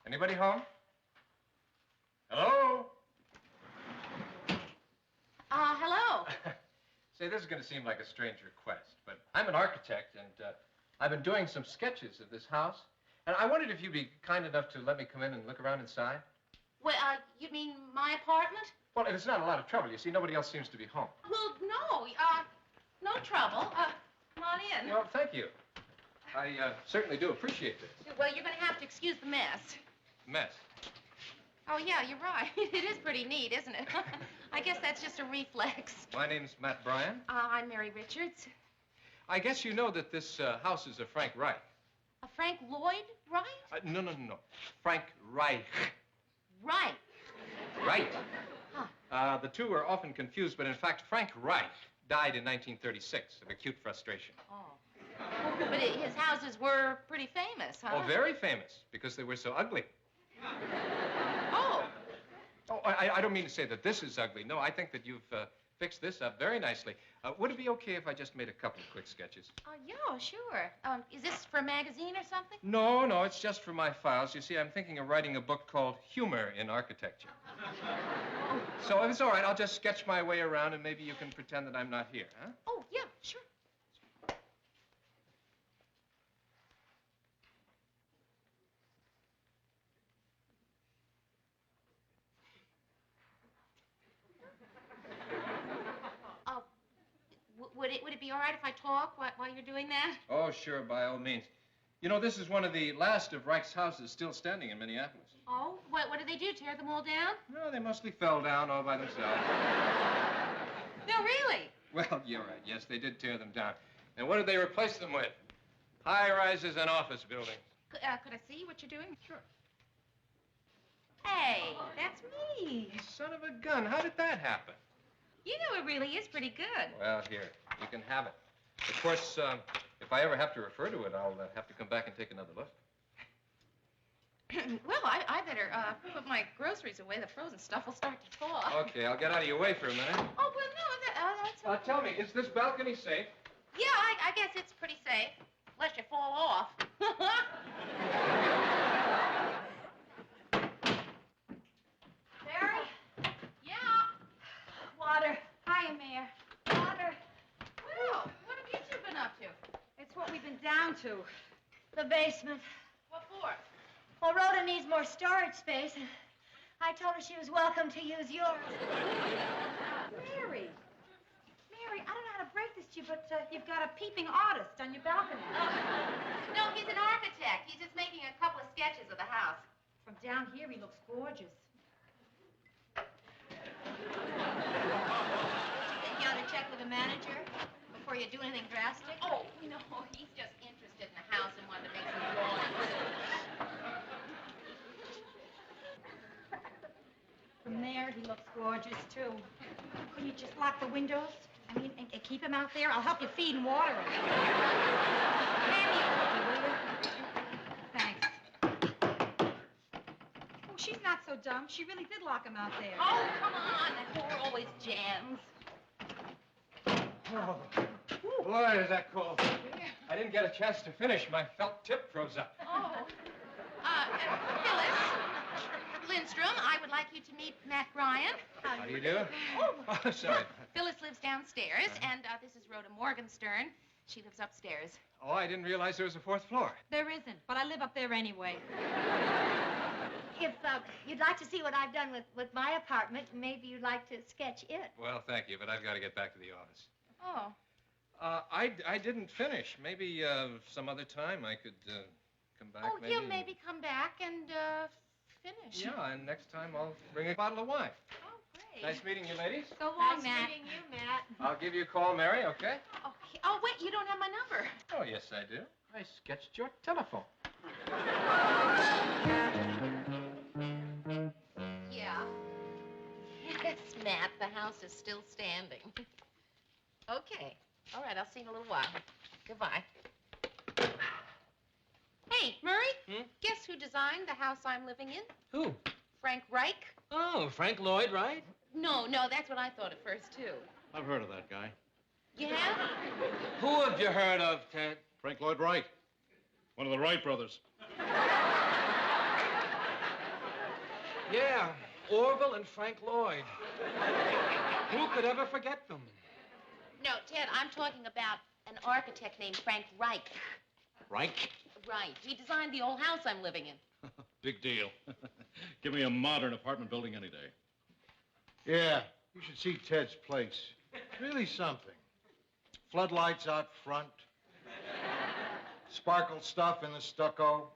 Anybody home? Hello? Hello. Say, this is going to seem like a strange request, but I'm an architect, and I've been doing some sketches of this house. And I wondered if you'd be kind enough to let me come in and look around inside. Well, you mean my apartment? Well, it's not a lot of trouble. You see, nobody else seems to be home. Well, no. No trouble. Come on in. Well, thank you. I certainly do appreciate this. Well, you're going to have to excuse the mess. Mess. Oh, yeah, you're right. It is pretty neat, isn't it? I guess that's just a reflex. My name's Matt Bryan. I'm Mary Richards. I guess you know that this house is a Frank Reich. A Frank Lloyd Wright? No. Frank Reich. Right. Right. Huh. The two are often confused, but in fact, Frank Reich died in 1936 of acute frustration. Oh. But his houses were pretty famous, huh? Oh, very famous, because they were so ugly. Oh. Oh, I don't mean to say that this is ugly. No, I think that you've fixed this up very nicely. Would it be okay if I just made a couple of quick sketches? Yeah, sure. Is this for a magazine or something? No, it's just for my files. You see, I'm thinking of writing a book called Humor in Architecture. So if it's all right, I'll just sketch my way around, and maybe you can pretend that I'm not here, huh? Oh, yeah, sure. Would it be all right if I talk while you're doing that? Oh, sure, by all means. You know, this is one of the last of Reich's houses still standing in Minneapolis. Oh? What did they do, tear them all down? No, they mostly fell down all by themselves. No, really? Well, you're right. Yes, they did tear them down. And what did they replace them with? High-rises and office buildings. Could I see what you're doing? Sure. Hey, that's me. Son of a gun, how did that happen? You know, it really is pretty good. Well, here, you can have it. Of course, if I ever have to refer to it, I'll have to come back and take another look. Well, I better put my groceries away. The frozen stuff will start to thaw. Okay, I'll get out of your way for a minute. Oh, well, no, that's okay. Tell me, is this balcony safe? Yeah, I guess it's pretty safe, unless you fall off. Mary? Yeah. Water. Hiya, Mayor. Water. Well, what have you two been up to? It's what we've been down to. The basement. What for? Well, Rhoda needs more storage space. I told her she was welcome to use yours. Mary. Mary, I don't know how to break this to you, but you've got a peeping artist on your balcony. No, he's an architect. He's just making a couple of sketches of the house. From down here, he looks gorgeous. You ought to check with the manager before you do anything drastic. Oh, no, he's just interested in the house and wanted to make some drawings. From there, he looks gorgeous, too. Couldn't you just lock the windows? I mean, and keep him out there? I'll help you feed and water him. Hand me a cookie, will you? Thanks. Oh, she's not so dumb. She really did lock him out there. Oh, come on. That door always jams. Oh, boy, is that cold. I didn't get a chance to finish. My felt tip froze up. Oh. Phyllis Lindstrom, I would like you to meet Matt Bryan. How do you do? Oh, sorry. Phyllis lives downstairs, and this is Rhoda Morgenstern. She lives upstairs. Oh, I didn't realize there was a fourth floor. There isn't, but I live up there anyway. If you'd like to see what I've done with my apartment, maybe you'd like to sketch it. Well, thank you, but I've got to get back to the office. Oh. I didn't finish. Maybe some other time I could come back. Oh, he'll maybe come back and finish. Yeah, and next time I'll bring a bottle of wine. Oh, great. Nice meeting you, ladies. So long, Nice Matt. meeting you, Matt. I'll give you a call, Mary, okay? Okay. Oh, wait, you don't have my number. Oh, yes, I do. I sketched your telephone. Yeah. Yes, Matt, the house is still standing. Okay. All right, I'll see you in a little while. Goodbye. Hey, Murray, guess who designed the house I'm living in? Who? Frank Reich. Oh, Frank Lloyd Wright? No, that's what I thought at first, too. I've heard of that guy. You have? Who have you heard of, Ted? Frank Lloyd Wright. One of the Wright brothers. Yeah, Orville and Frank Lloyd. Who could ever forget them? No, Ted, I'm talking about an architect named Frank Reich. Reich? Right. He designed the old house I'm living in. Big deal. Give me a modern apartment building any day. Yeah, you should see Ted's place. Really something. Floodlights out front. Sparkle stuff in the stucco.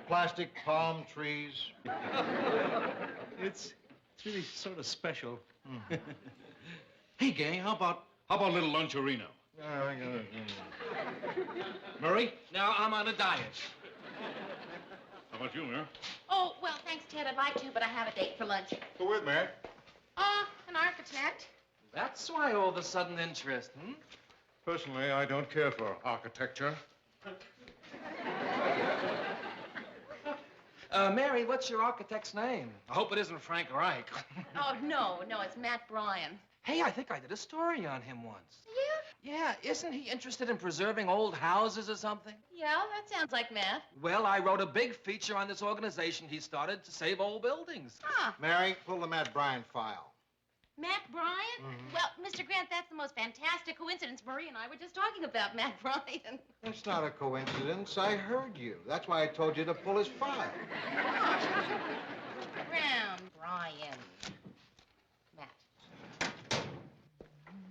Plastic palm trees. It's really sort of special. Hey, gang, how about How about a little luncherino? Murray? Now I'm on a diet. How about you, Mary? Oh, well, thanks, Ted. I'd like to, but I have a date for lunch. Go with, Mary. An architect. That's why all the sudden interest, hmm? Personally, I don't care for architecture. Mary, what's your architect's name? I hope it isn't Frank Reich. Oh, no, it's Matt Bryan. Hey, I think I did a story on him once. Yeah? Yeah, isn't he interested in preserving old houses or something? Yeah, that sounds like Matt. Well, I wrote a big feature on this organization he started to save old buildings. Huh. Mary, pull the Matt Bryan file. Matt Bryan? Well, Mr. Grant, that's the most fantastic coincidence. Marie and I were just talking about Matt Bryan. That's not a coincidence. I heard you. That's why I told you to pull his file. Bryan. Matt.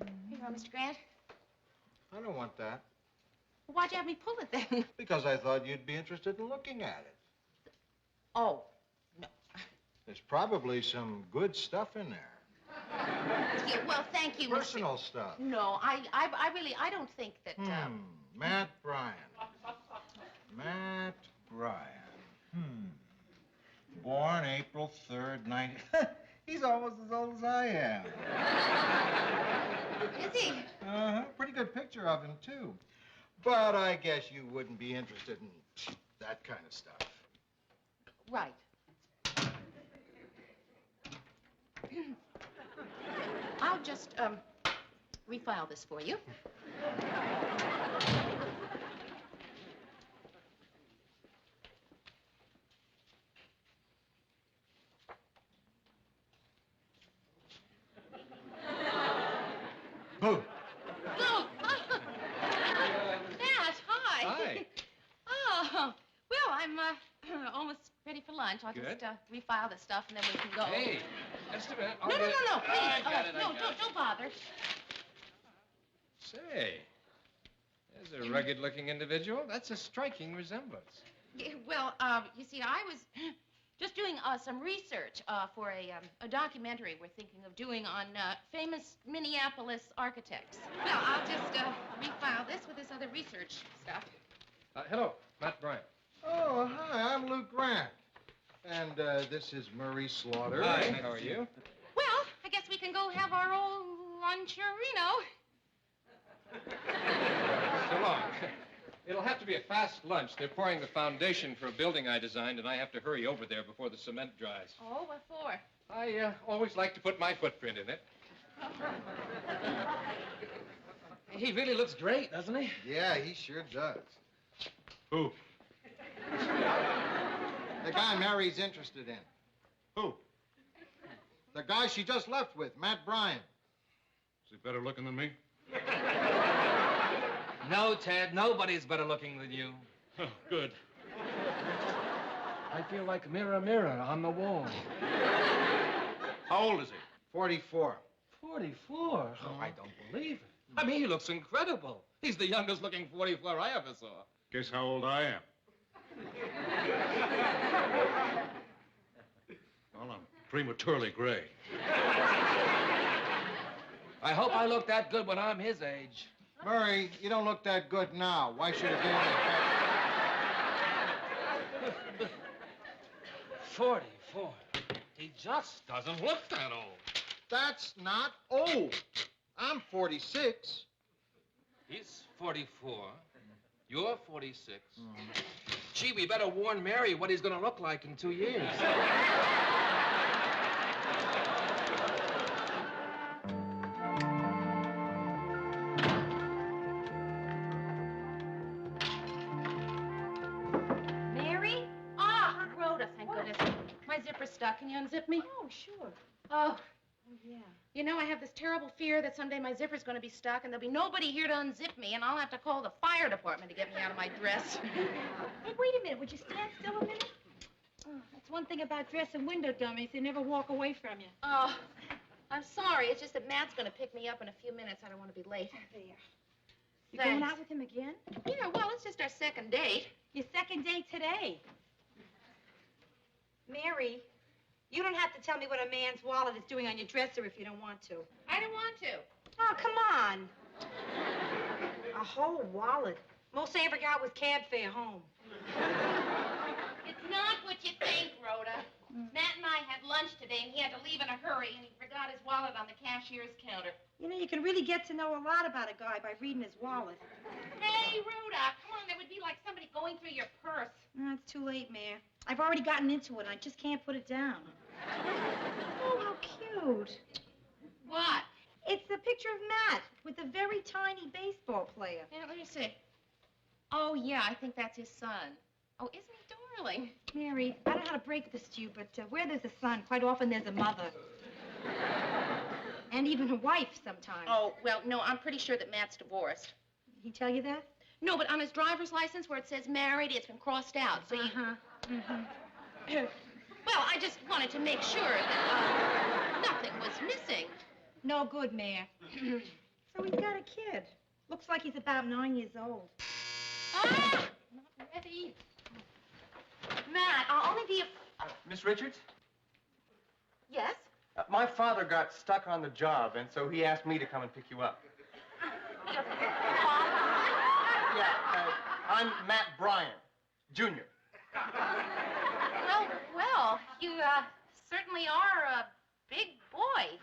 Here you go, Mr. Grant. I don't want that. Well, why'd you have me pull it then? Because I thought you'd be interested in looking at it. Oh, no. There's probably some good stuff in there. Yeah, well, thank you, Personal stuff. No, I really, I don't think that, Matt Bryan. Matt Bryan. Born April 3rd, 90... He's almost as old as I am. Is he? Uh-huh. Pretty good picture of him, too. But I guess you wouldn't be interested in that kind of stuff. Right. I'll just, refile this for you. Boo! Oh, Matt, hi. Hi. Oh, well, I'm, almost ready for lunch. I'll Good. just, refile this stuff and then we can go. Hey, just a minute. No, please. I got it, No, don't bother. Say, there's a rugged-looking individual. That's a striking resemblance. Yeah, well, you see, I was just doing some research for a documentary we're thinking of doing on famous Minneapolis architects. Well, I'll just refile this with this other research stuff. Hello, Matt Bryan. Oh, hi, I'm Luke Grant. And this is Murray Slaughter. Hi, how are you? Well, I guess we can go have our old luncherino. So long. It'll have to be a fast lunch. They're pouring the foundation for a building I designed, and I have to hurry over there before the cement dries. Oh, what for? I always like to put my footprint in it. He really looks great, doesn't he? Yeah, he sure does. Who? The guy Mary's interested in. Who? The guy she just left with, Matt Bryan. Is he better looking than me? No, Ted, nobody's better looking than you. Oh, good. I feel like mirror, mirror on the wall. How old is he? 44. 44? Oh, I don't believe it. I mean, he looks incredible. He's the youngest looking 44 I ever saw. Guess how old I am. Well, I'm prematurely gray. I hope I look that good when I'm his age. Murray, you don't look that good now. Why should it be any better? 44. He just doesn't look that old. That's not old. I'm 46. He's 44. You're 46. Gee, we better warn Mary what he's going to look like in 2 years. Mary? Ah, Rhoda, thank goodness. My zipper's stuck. Can you unzip me? Oh, sure. Oh, Yeah. you know, I have this terrible fear that someday my zipper's going to be stuck and there'll be nobody here to unzip me and I'll have to call the fire department to get me out of my dress. Hey, wait a minute. Would you stand still a minute? Oh, that's one thing about dress and window dummies. They never walk away from you. Oh, I'm sorry. It's just that Matt's going to pick me up in a few minutes. I don't want to be late. There. You going Thanks. out with him again? Yeah, well, it's just our second date. Your second date today. Mary, you don't have to tell me what a man's wallet is doing on your dresser if you don't want to. I don't want to. Oh, come on. A whole wallet. Most I ever got was cab fare home. It's not what you think, Rhoda. Matt and I had lunch today, and he had to leave in a hurry, and he forgot his wallet on the cashier's counter. You know, you can really get to know a lot about a guy by reading his wallet. Hey, Rhoda, come on. That would be like somebody going through your purse. No, it's too late, Mayor. I've already gotten into it. I just can't put it down. Oh, how cute. What? It's the picture of Matt with a very tiny baseball player. Yeah, let me see. Oh, yeah, I think that's his son. Oh, isn't he darling? Mary, I don't know how to break this to you, but where there's a son, quite often there's a mother. And even a wife sometimes. Oh, well, no, I'm pretty sure that Matt's divorced. Did he tell you that? No, but on his driver's license where it says married, it's been crossed out. So you... Well, I just wanted to make sure that nothing was missing. No good, Mayor. So he's got a kid. Looks like he's about 9 years old. Ah! Not ready. Matt, I'll only be a... Miss Richards? Yes? My father got stuck on the job, and so he asked me to come and pick you up. Your father? Yeah, I'm Matt Bryan, Jr. Well, you, certainly are a big boy.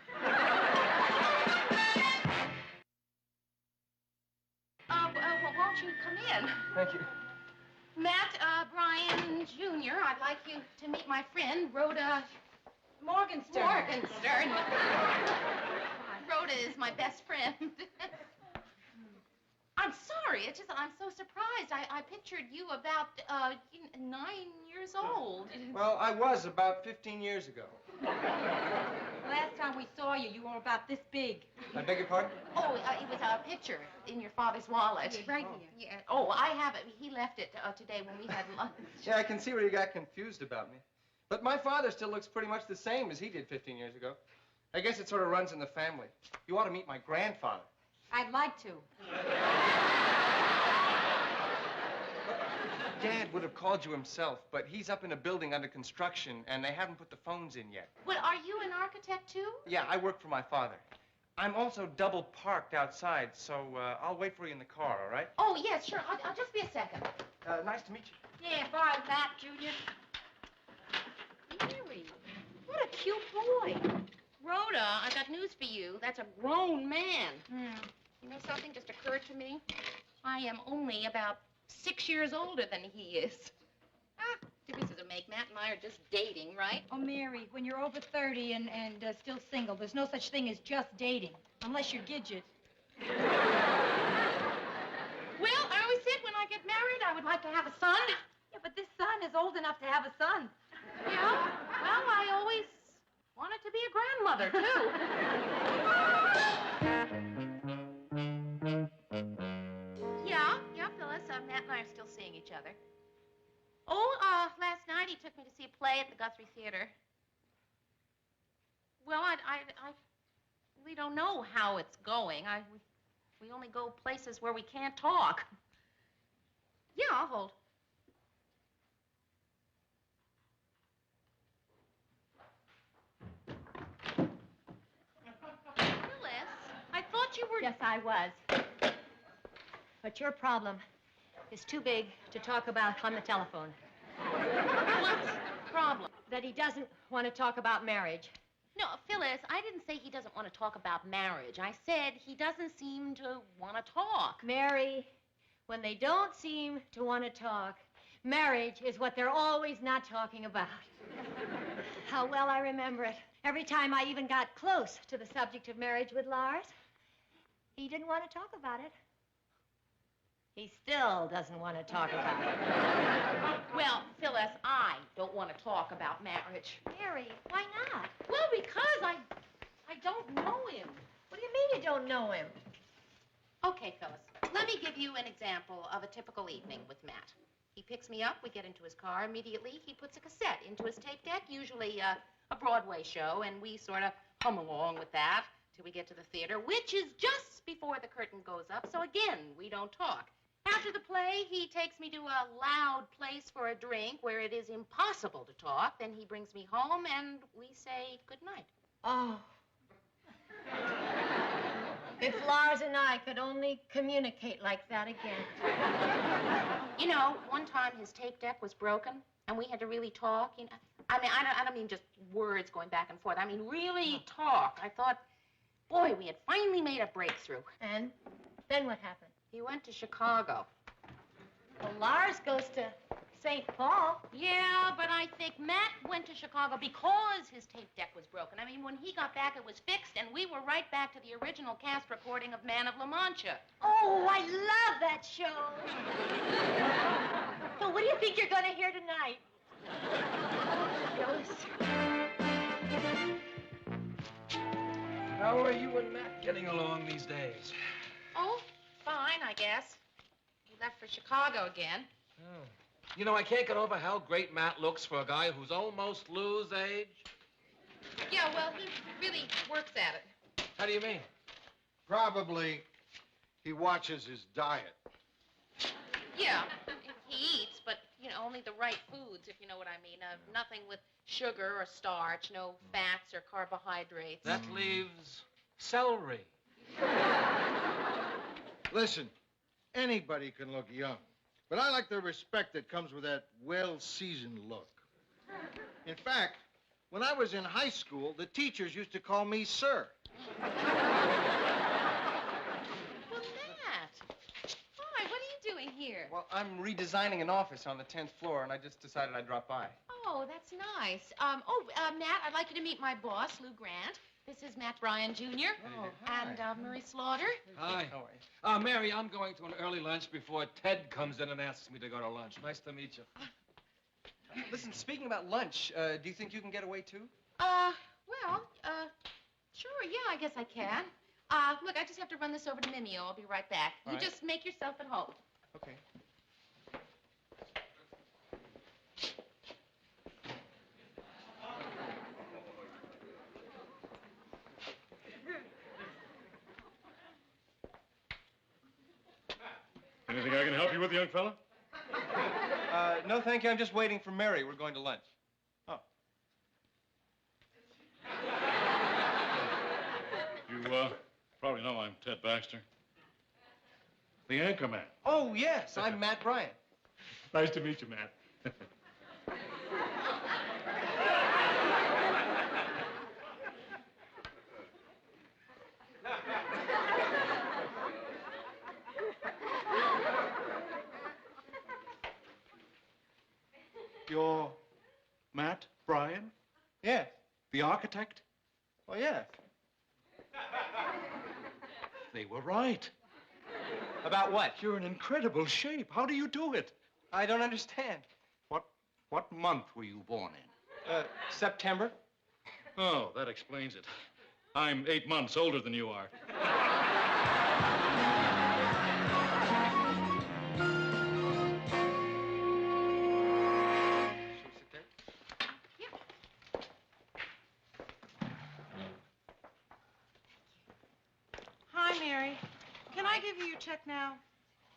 Well, won't you come in? Thank you. Matt, Bryan Jr., I'd like you to meet my friend, Rhoda Morgenstern. Morgenstern. Rhoda is my best friend. I'm sorry. It's just that I'm so surprised. I pictured you about 9 years old. Well, I was about 15 years ago. Last time we saw you, you were about this big. I beg your pardon? Oh, it was a picture in your father's wallet. Right here. Yeah. Oh, I have it. He left it today when we had lunch. Yeah, I can see where you got confused about me. But my father still looks pretty much the same as he did 15 years ago. I guess it sort of runs in the family. You ought to meet my grandfather. I'd like to. Dad would have called you himself, but he's up in a building under construction, and they haven't put the phones in yet. Well, are you an architect, too? Yeah, I work for my father. I'm also double parked outside, so I'll wait for you in the car, all right? Oh, yes, sure. I'll just be a second. Nice to meet you. Yeah, bye, Matt, Junior. Mary, what a cute boy. Rhoda, I got news for you. That's a grown man. Hmm. You know, something just occurred to me. I am only about 6 years older than he is. Difference doesn't make. Matt and I are just dating, right? Oh, Mary, when you're over 30 and still single, there's no such thing as just dating, unless you're Gidget. Well, I always said when I get married, I would like to have a son. Yeah, but this son is old enough to have a son. Yeah? Well, I always wanted to be a grandmother, too. Yeah, Phyllis. Matt and I are still seeing each other. Oh, last night he took me to see a play at the Guthrie Theater. Well, I really don't know how it's going. We only go places where we can't talk. Yeah, I'll hold. Phyllis, I thought you were... Yes, I was. But your problem is too big to talk about on the telephone. What's the problem? That he doesn't want to talk about marriage. No, Phyllis, I didn't say he doesn't want to talk about marriage. I said he doesn't seem to want to talk. Mary, when they don't seem to want to talk, marriage is what they're always not talking about. How well I remember it. Every time I even got close to the subject of marriage with Lars, he didn't want to talk about it. He still doesn't want to talk about it. Well, Phyllis, I don't want to talk about marriage. Mary, why not? Well, because I don't know him. What do you mean you don't know him? Okay, Phyllis, let me give you an example of a typical evening with Matt. He picks me up, we get into his car. Immediately, he puts a cassette into his tape deck, usually a Broadway show, and we sort of hum along with that till we get to the theater, which is just before the curtain goes up, so again, we don't talk. After the play, he takes me to a loud place for a drink where it is impossible to talk. Then he brings me home, and we say goodnight. Oh. If Lars and I could only communicate like that again. You know, one time his tape deck was broken, and we had to really talk. You know, I mean, I don't mean just words going back and forth. I mean, really talk. I thought, boy, we had finally made a breakthrough. And then what happened? He went to Chicago. Well, Lars goes to St. Paul. Yeah, but I think Matt went to Chicago because his tape deck was broken. I mean, when he got back, it was fixed, and we were right back to the original cast recording of Man of La Mancha. Oh, I love that show. So what do you think you're going to hear tonight? How are you and Matt getting along these days? Oh, fine, I guess. He left for Chicago again. Oh. You know, I can't get over how great Matt looks for a guy who's almost lose age. Yeah, well, he really works at it. How do you mean? Probably he watches his diet. Yeah, he eats, but, you know, only the right foods, if you know what I mean. Nothing with sugar or starch, no fats or carbohydrates. That leaves celery. Listen, anybody can look young, but I like the respect that comes with that well-seasoned look. In fact, when I was in high school, the teachers used to call me sir. Well, Matt, why? What are you doing here? Well, I'm redesigning an office on the 10th floor, and I just decided I'd drop by. Oh, that's nice. Matt, I'd like you to meet my boss, Lou Grant. This is Matt Bryan, Jr. Oh, hi. And Murray Slaughter. Hi. How are you? Mary, I'm going to an early lunch before Ted comes in and asks me to go to lunch. Nice to meet you. Listen, speaking about lunch, do you think you can get away, too? Sure, yeah, I guess I can. Look, I just have to run this over to Mimeo. I'll be right back. All You right. just make yourself at home. Okay. Anything I can help you with, young fella? No, thank you. I'm just waiting for Mary. We're going to lunch. Oh. You, probably know I'm Ted Baxter. The anchor man. Oh, yes. I'm Matt Bryan. Nice to meet you, Matt. You're Matt Bryan, Yes. the architect? Well, yes. They were right. About what? You're in incredible shape. How do you do it? I don't understand. What month were you born in? September? Oh, that explains it. I'm 8 months older than you are. Shall we sit there? Hi, Mary. Can I give you your check now?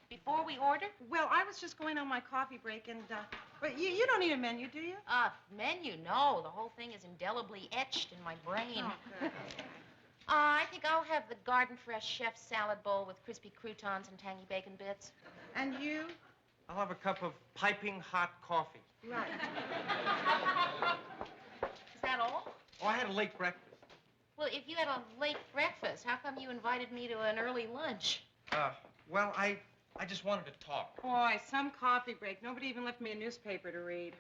Before we order? Well, I was just going on my coffee break, and, but you don't need a menu, do you? Menu, no. The whole thing is indelibly etched in my brain. Oh, good. I think I'll have the Garden Fresh chef's salad bowl with crispy croutons and tangy bacon bits. And you? I'll have a cup of piping hot coffee. Right. Is that all? Oh, I had a late breakfast. Well, if you had a late breakfast, how come you invited me to an early lunch? Well, I just wanted to talk. Boy, some coffee break. Nobody even left me a newspaper to read.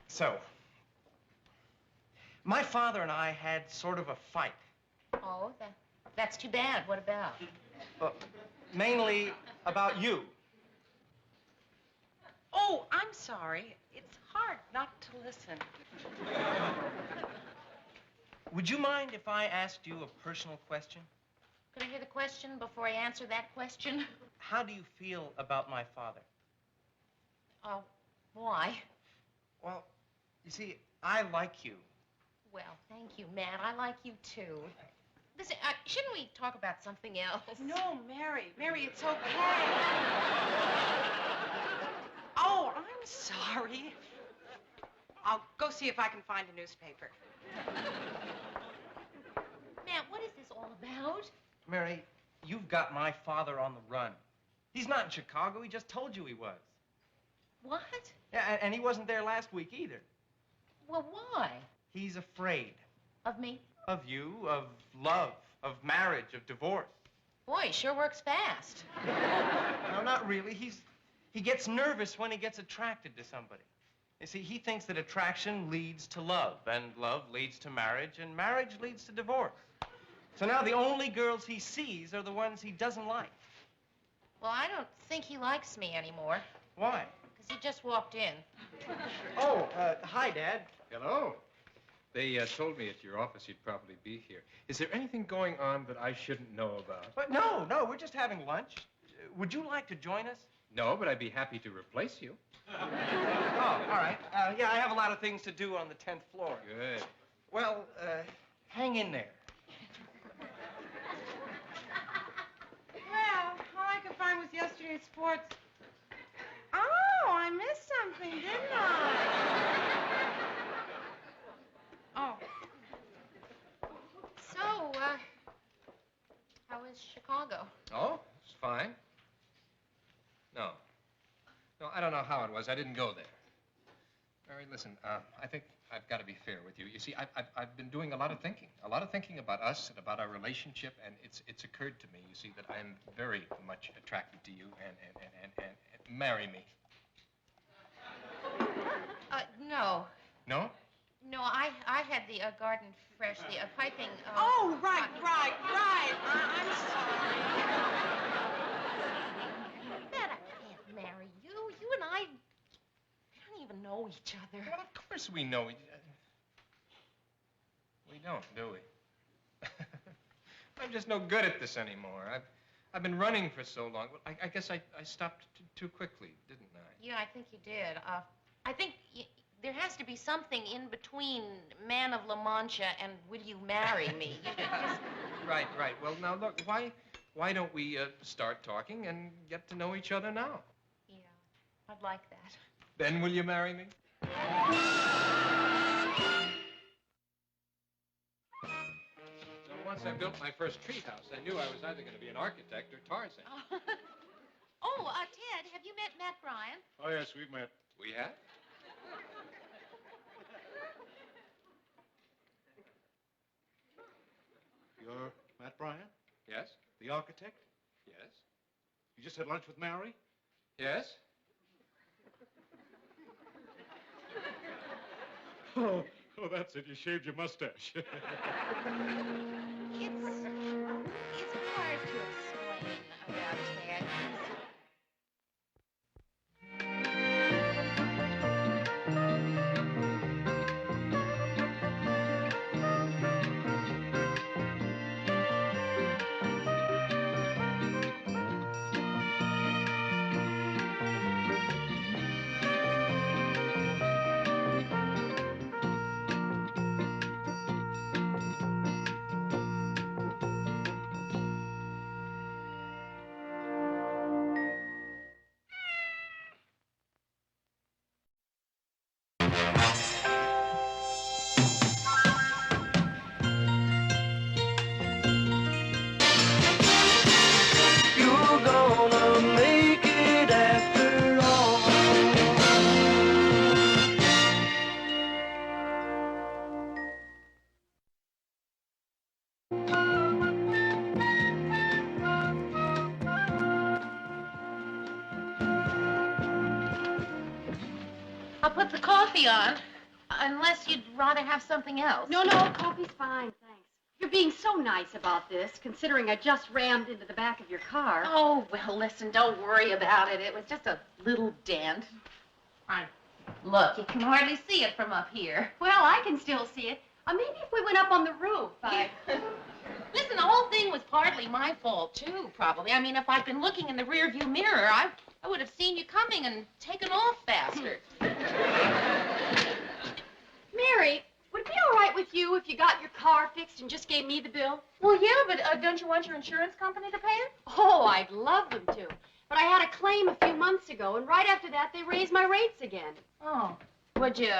So, My father and I had sort of a fight. oh, that's too bad. What about? Mainly about you. Oh, I'm sorry. It's hard not to listen. Would you mind if I asked you a personal question? Could I hear the question before I answer that question? How do you feel about my father? Why? Well, you see, I like you. Well, thank you, Matt. I like you, too. Listen, shouldn't we talk about something else? No, Mary. Mary, it's okay. Oh, I'm sorry. I'll go see if I can find a newspaper. Matt, what is this all about? Mary, you've got my father on the run. He's not in Chicago. He just told you he was. What? Yeah, and he wasn't there last week either. Well, why? He's afraid. Of me? Of you, of love, of marriage, of divorce. Boy, he sure works fast. No, not really. He gets nervous when he gets attracted to somebody. You see, he thinks that attraction leads to love, and love leads to marriage, and marriage leads to divorce. So now the only girls he sees are the ones he doesn't like. Well, I don't think he likes me anymore. Why? Because he just walked in. Oh, hi, Dad. Hello. They told me at your office you'd probably be here. Is there anything going on that I shouldn't know about? But no, we're just having lunch. Would you like to join us? No, but I'd be happy to replace you. Oh, all right. Yeah, I have a lot of things to do on the 10th floor. Good. Well, hang in there. Well, all I could find was yesterday's sports. Oh, I missed something, didn't I? Oh. So, how is Chicago? Oh, it's fine. No, I don't know how it was. I didn't go there. Mary, listen, I think I've got to be fair with you. You see, I've been doing a lot of thinking about us and about our relationship, and it's occurred to me, you see, that I'm very much attracted to you, and marry me. No. No? No, I had the garden fresh, the piping. Oh, right. I'm sorry. Matt, I can't marry you. You and I don't even know each other. Well, of course we know each other. We don't, do we? I'm just no good at this anymore. I've been running for so long. Well, I guess I stopped too quickly, didn't I? Yeah, I think you did. I think there has to be something in between Man of La Mancha and Will You Marry Me? Right. Well, now, look, why don't we start talking and get to know each other now? Yeah, I'd like that. Then will you marry me? So once I built my first treehouse, I knew I was either going to be an architect or Tarzan. Oh, Ted, have you met Matt Bryan? Oh, yes, we've met. We have? You're Matt Bryan? Yes? The architect? Yes? You just had lunch with Mary? Yes? Oh, that's it. You shaved your mustache. It's hard to explain about Ted. I'll put the coffee on, unless you'd rather have something else. No, coffee's fine, thanks. You're being so nice about this, considering I just rammed into the back of your car. Oh, well, listen, don't worry about it. It was just a little dent. Look, you can hardly see it from up here. Well, I can still see it. Maybe if we went up on the roof, Listen, the whole thing was partly my fault, too, probably. I mean, if I'd been looking in the rearview mirror, I would have seen you coming and taken off faster. Mary, would it be all right with you if you got your car fixed and just gave me the bill? Well, yeah, but don't you want your insurance company to pay it? Oh, I'd love them to. But I had a claim a few months ago, and right after that, they raised my rates again. Oh. Would you...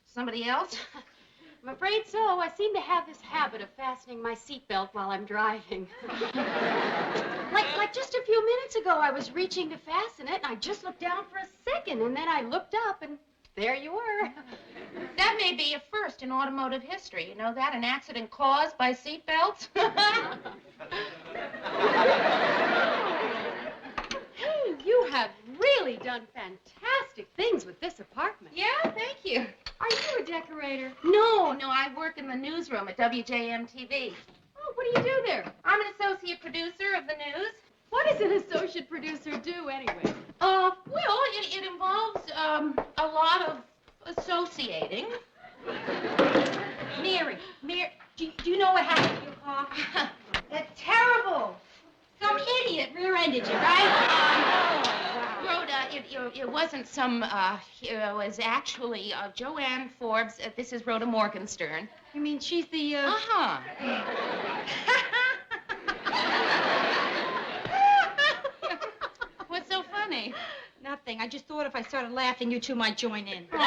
somebody else? I'm afraid so. I seem to have this habit of fastening my seatbelt while I'm driving. like just a few minutes ago, I was reaching to fasten it, and I just looked down for a second, and then I looked up, and there you were. That may be a first in automotive history. You know that? An accident caused by seatbelts? Hey, you have really done fantastic things with this apartment. Yeah, thank you. Are you a decorator? No, I work in the newsroom at WJM-TV. Oh, what do you do there? I'm an associate producer of the news. What does an associate producer do, anyway? Well, it involves, a lot of associating. Mary, do you know what happened to your car? That's terrible. Some idiot rear-ended you, right? Rhoda, it wasn't some, it was actually, Joanne Forbes. This is Rhoda Morgenstern. You mean she's the, Uh-huh. What's so funny? Nothing. I just thought if I started laughing, you two might join in. Oh.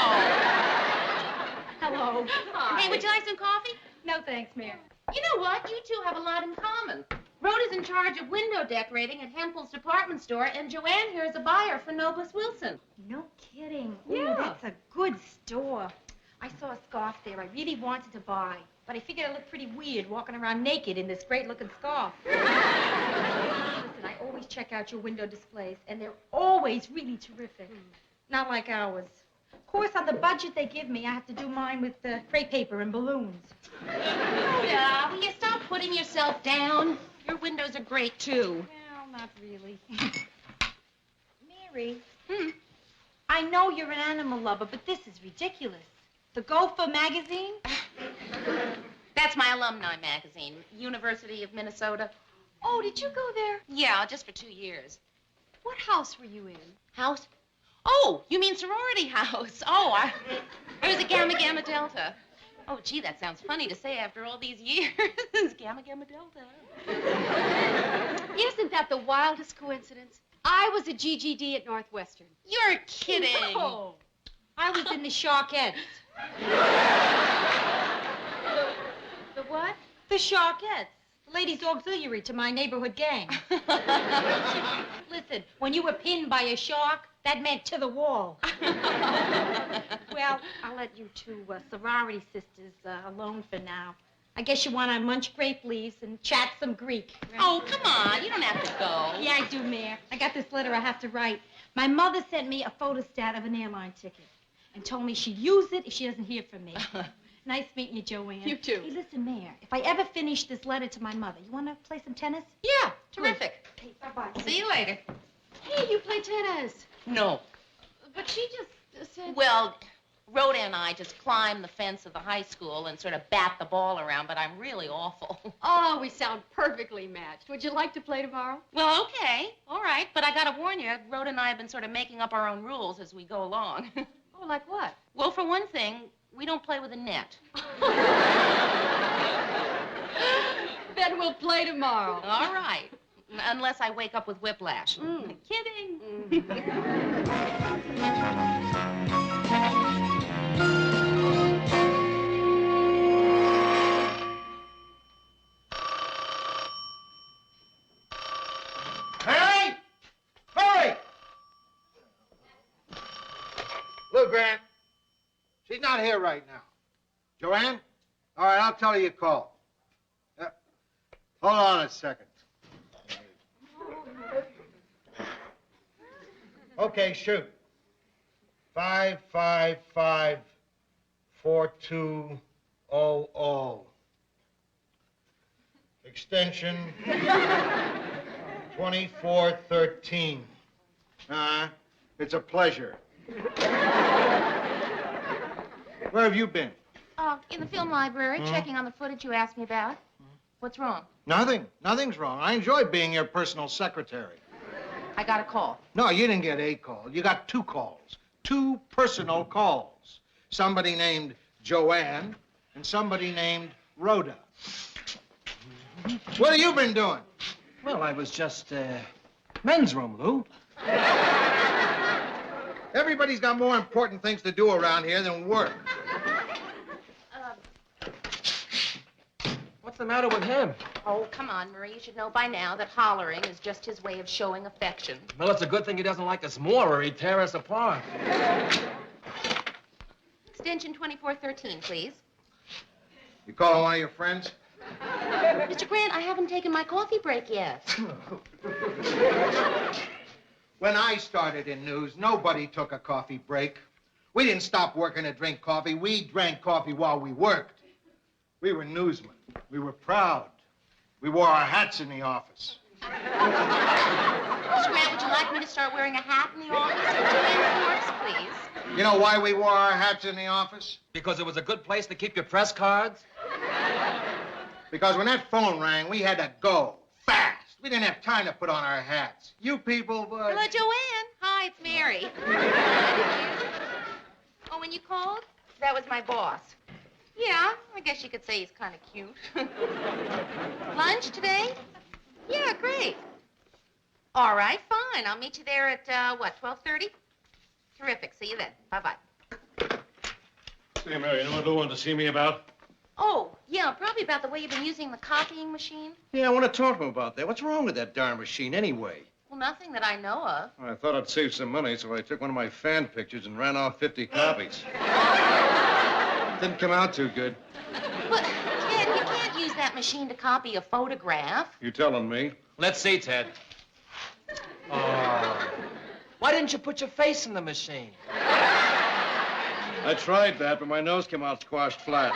Hello. Hi. Hey, would you like some coffee? No, thanks, Mary. You know what? You two have a lot in common. Rhoda's in charge of window decorating at Hempel's department store, and Joanne here is a buyer for Noblis Wilson. No kidding. Yeah. Ooh, that's a good store. I saw a scarf there I really wanted to buy, but I figured I looked pretty weird walking around naked in this great-looking scarf. Listen, I always check out your window displays, and they're always really terrific. Not like ours. Of course, on the budget they give me, I have to do mine with crepe paper and balloons. Rhoda, will you stop putting yourself down? Your windows are great, too. Well, not really. Mary, I know you're an animal lover, but this is ridiculous. The Gopher magazine? That's my alumni magazine, University of Minnesota. Oh, did you go there? Yeah, just for 2 years. What house were you in? House? Oh, you mean sorority house. Oh, I was a Gamma Gamma Delta. Oh, gee, that sounds funny to say after all these years. Gamma Gamma Delta. Isn't that the wildest coincidence? I was a GGD at Northwestern. You're kidding. No. I was in the Sharkettes. The what? The Sharkettes. The ladies' auxiliary to my neighborhood gang. Listen, when you were pinned by a shark, that meant to the wall. Well, I'll let you two sorority sisters alone for now. I guess you want to munch grape leaves and chat some Greek. Right? Oh, come on. You don't have to go. Yeah, I do, Mayor. I got this letter I have to write. My mother sent me a photostat of an airline ticket and told me she'd use it if she doesn't hear from me. Nice meeting you, Joanne. You too. Hey, listen, Mayor, if I ever finish this letter to my mother, you want to play some tennis? Yeah, terrific. Hey, bye-bye. See you later. Hey, you play tennis. No. But she just said... Well, Rhoda and I just climb the fence of the high school and sort of bat the ball around, but I'm really awful. Oh, we sound perfectly matched. Would you like to play tomorrow? Well, okay. All right. But I got to warn you, Rhoda and I have been sort of making up our own rules as we go along. Oh, like what? Well, for one thing, we don't play with a net. Then we'll play tomorrow. All right. Unless I wake up with whiplash. Kidding. Harry! Hurry! Look, Grant. She's not here right now. Joanne? All right, I'll tell her you called. Hold on a second. Okay, shoot. 555-4200. Extension 2413. It's a pleasure. Where have you been? In the film library, checking on the footage you asked me about. What's wrong? Nothing. Nothing's wrong. I enjoy being your personal secretary. I got a call. No, you didn't get a call. You got 2 calls. 2 personal calls. Somebody named Joanne and somebody named Rhoda. What have you been doing? Well, I was just, men's room, Lou. Everybody's got more important things to do around here than work. What's the matter with him? Oh, come on, Murray. You should know by now that hollering is just his way of showing affection. Well, it's a good thing he doesn't like us more or he'd tear us apart. Extension 2413, please. You calling one of your friends? Mr. Grant, I haven't taken my coffee break yet. When I started in news, nobody took a coffee break. We didn't stop working to drink coffee. We drank coffee while we worked. We were newsmen. We were proud. We wore our hats in the office. Mr. Grant, would you like me to start wearing a hat in the office? Of course, please. You know why we wore our hats in the office? Because it was a good place to keep your press cards? Because when that phone rang, we had to go fast. We didn't have time to put on our hats. You people would... Hello, Joanne. Hi, it's Mary. Oh, when you called? That was my boss. Yeah, I guess you could say he's kind of cute. Lunch today? Yeah, great. All right, fine. I'll meet you there at, 12:30? Terrific. See you then. Bye-bye. Say, Mary, you know what Lou wanted to see me about? Oh, yeah, probably about the way you've been using the copying machine. Yeah, I want to talk to him about that. What's wrong with that darn machine anyway? Well, nothing that I know of. I thought I'd save some money, so I took one of my fan pictures and ran off 50 copies. Didn't come out too good. But, Ted, you can't use that machine to copy a photograph. You telling me? Let's see, Ted. Oh. Why didn't you put your face in the machine? I tried that, but my nose came out squashed flat.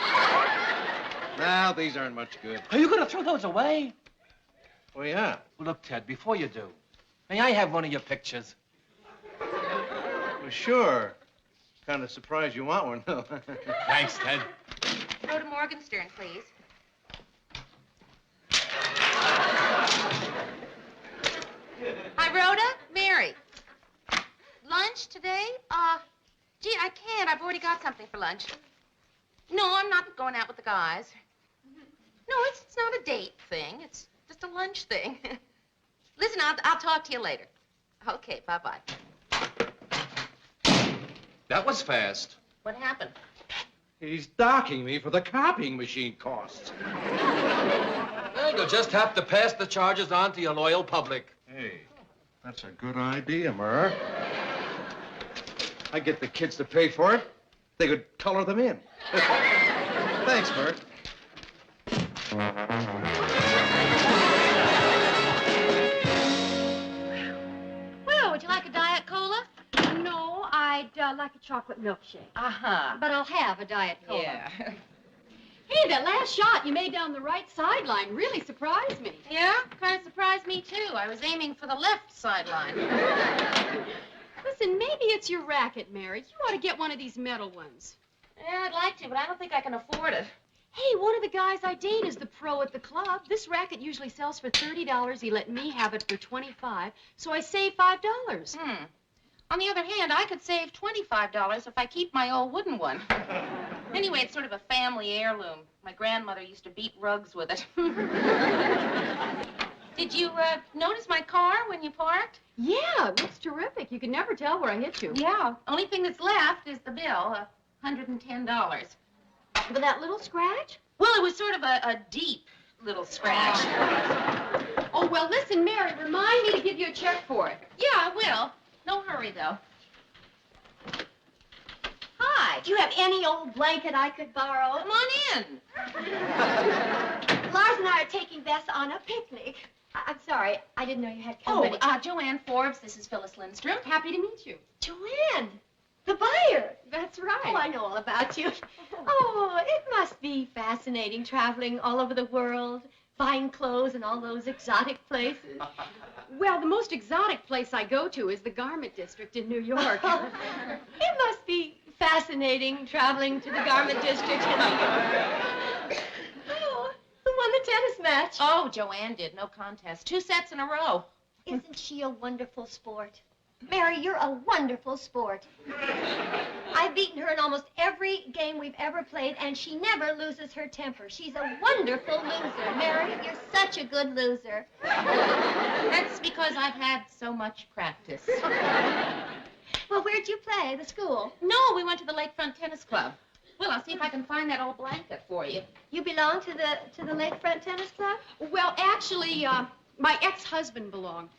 Now, these aren't much good. Are you going to throw those away? Well, yeah. Look, Ted, before you do, may I have one of your pictures? Well, sure. Kind of surprised you want one, though. Thanks, Ted. Go to Morgenstern, please. Hi, Rhoda. Mary. Lunch today? Gee, I can't. I've already got something for lunch. No, I'm not going out with the guys. No, it's not a date thing. It's just a lunch thing. Listen, I'll talk to you later. Okay, bye-bye. That was fast. What happened? He's docking me for the copying machine costs. Well, you'll just have to pass the charges on to your loyal public. Hey, that's a good idea, Murr. I get the kids to pay for it. They could color them in. Thanks, Murr. Well, would you like a Diet Cola? No, I'd like a chocolate milkshake. Uh-huh. But I'll have a Diet Cola. Yeah. Hey, that last shot you made down the right sideline really surprised me. Yeah? Kind of surprised me, too. I was aiming for the left sideline. Listen, maybe it's your racket, Mary. You ought to get one of these metal ones. Yeah, I'd like to, but I don't think I can afford it. Hey, one of the guys I date is the pro at the club. This racket usually sells for $30. He let me have it for $25, so I saved $5. On the other hand, I could save $25 if I keep my old wooden one. Anyway, it's sort of a family heirloom. My grandmother used to beat rugs with it. Did you notice my car when you parked? Yeah, it looks terrific. You can never tell where I hit you. Yeah. Only thing that's left is the bill, $110. But that little scratch? Well, it was sort of a deep little scratch. Oh, well, listen, Mary, remind me to give you a check for it. Yeah, I will. No hurry, though. Hi. Do you have any old blanket I could borrow? Come on in. Lars and I are taking Bess on a picnic. I'm sorry, I didn't know you had Oh, company. Joanne Forbes, this is Phyllis Lindstrom. Happy to meet you. Joanne, the buyer. That's right. Oh, I know all about you. Oh, it must be fascinating traveling all over the world, fine clothes and all those exotic places? Well, the most exotic place I go to is the garment district in New York. It must be fascinating traveling to the garment district in New York. Oh, who won the tennis match? Oh, Joanne did. No contest. 2 sets in a row. Isn't she a wonderful sport? Mary, you're a wonderful sport. I've beaten her in almost every game we've ever played, and she never loses her temper. She's a wonderful loser. Mary, you're such a good loser. That's because I've had so much practice. Well, where'd you play? The school? No, we went to the Lakefront Tennis Club. Well, I'll see if I can find that old blanket for you. You belong to the Lakefront Tennis Club? Well, actually, my ex-husband belonged.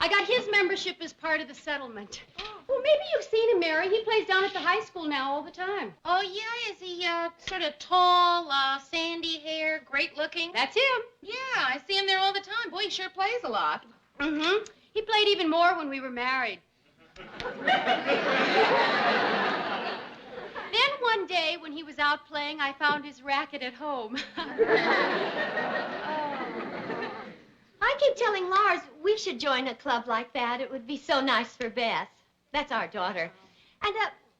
I got his membership as part of the settlement. Oh. Well, maybe you've seen him, Mary. He plays down at the high school now all the time. Oh, yeah? Is he sort of tall, sandy hair, great looking? That's him. Yeah, I see him there all the time. Boy, he sure plays a lot. Mm-hmm. He played even more when we were married. Then one day, when he was out playing, I found his racket at home. I keep telling Lars we should join a club like that. It would be so nice for Beth. That's our daughter. And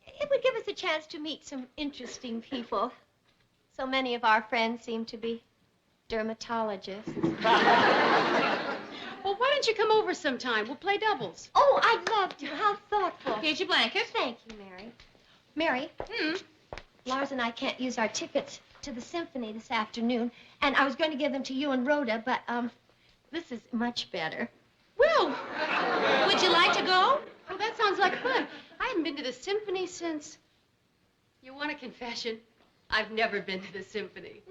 it would give us a chance to meet some interesting people. So many of our friends seem to be dermatologists. Well, why don't you come over sometime? We'll play doubles. Oh, I'd love to. How thoughtful. Here's your blanket. Thank you, Mary. Mary? Lars and I can't use our tickets to the symphony this afternoon, and I was going to give them to you and Rhoda, but, this is much better. Well, Would you like to go? oh, that sounds like fun. I haven't been to the symphony since... You want a confession? I've never been to the symphony.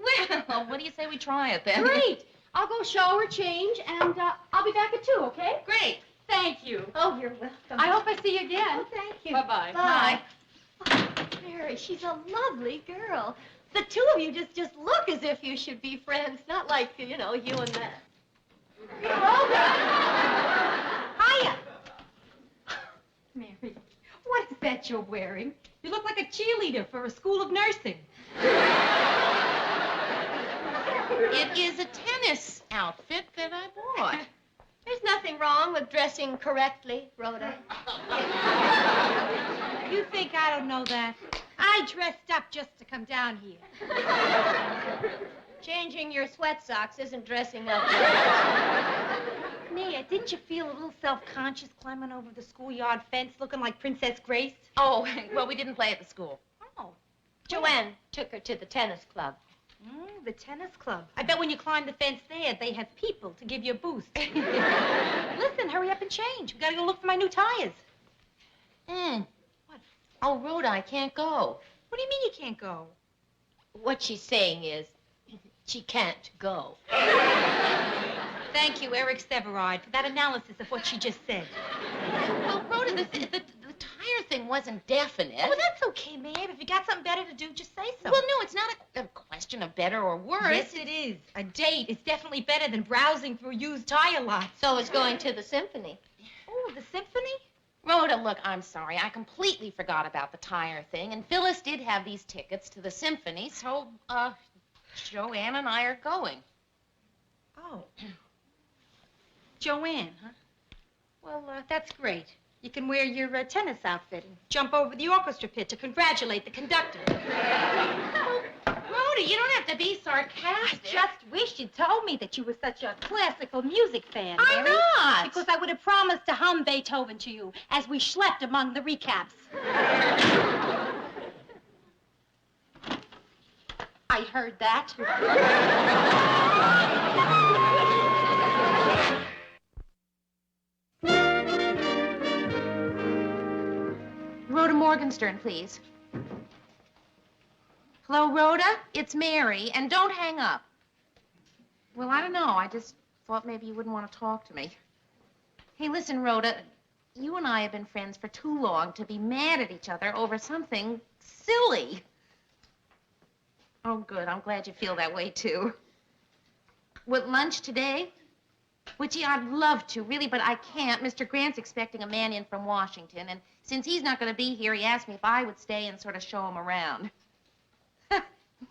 Well, what do you say we try it then? Great. I'll go shower, change, and I'll be back at 2, okay? Great. Thank you. Oh, you're welcome. I hope I see you again. Oh, thank you. Bye-bye. Bye. Oh, Mary, she's a lovely girl. The two of you just look as if you should be friends, not like, you know, you and that. Hiya. Mary, what is that you're wearing? You look like a cheerleader for a school of nursing. It is a tennis outfit that I bought. There's nothing wrong with dressing correctly, Rhoda. You think I don't know that? I dressed up just to come down here. Changing your sweat socks isn't dressing up. Mia, didn't you feel a little self-conscious climbing over the schoolyard fence looking like Princess Grace? Oh, well, we didn't play at the school. Oh. Joanne took her to the tennis club. The tennis club. I bet when you climb the fence there, they have people to give you a boost. Listen, hurry up and change. We gotta go look for my new tires. What? Oh, Rhoda, I can't go. What do you mean you can't go? What she's saying is, she can't go. Thank you, Eric Severide, for that analysis of what she just said. Well, Rhoda, the tire thing wasn't definite. Oh, well, that's okay, Maeve. If you got something better to do, just say so. Well, no, it's not a question of better or worse. Yes, it is. A date is definitely better than browsing through used tire lots. So is going to the symphony. Oh, the symphony? Rhoda, look, I'm sorry. I completely forgot about the tire thing, and Phyllis did have these tickets to the symphony, so, Joanne and I are going. Oh. Joanne, huh? Well, that's great. You can wear your tennis outfit and jump over the orchestra pit to congratulate the conductor. Rhoda, you don't have to be sarcastic. I just wish you'd told me that you were such a classical music fan, I'm Mary. not. Because I would have promised to hum Beethoven to you as we schlepped among the recaps. I heard that. Rhoda Morgenstern, please. Hello, Rhoda? It's Mary, and don't hang up. Well, I don't know. I just thought maybe you wouldn't want to talk to me. Hey, listen, Rhoda, you and I have been friends for too long to be mad at each other over something silly. Oh, good. I'm glad you feel that way, too. With lunch today? Which, yeah, I'd love to, really, but I can't. Mr. Grant's expecting a man in from Washington, and since he's not going to be here, he asked me if I would stay and sort of show him around.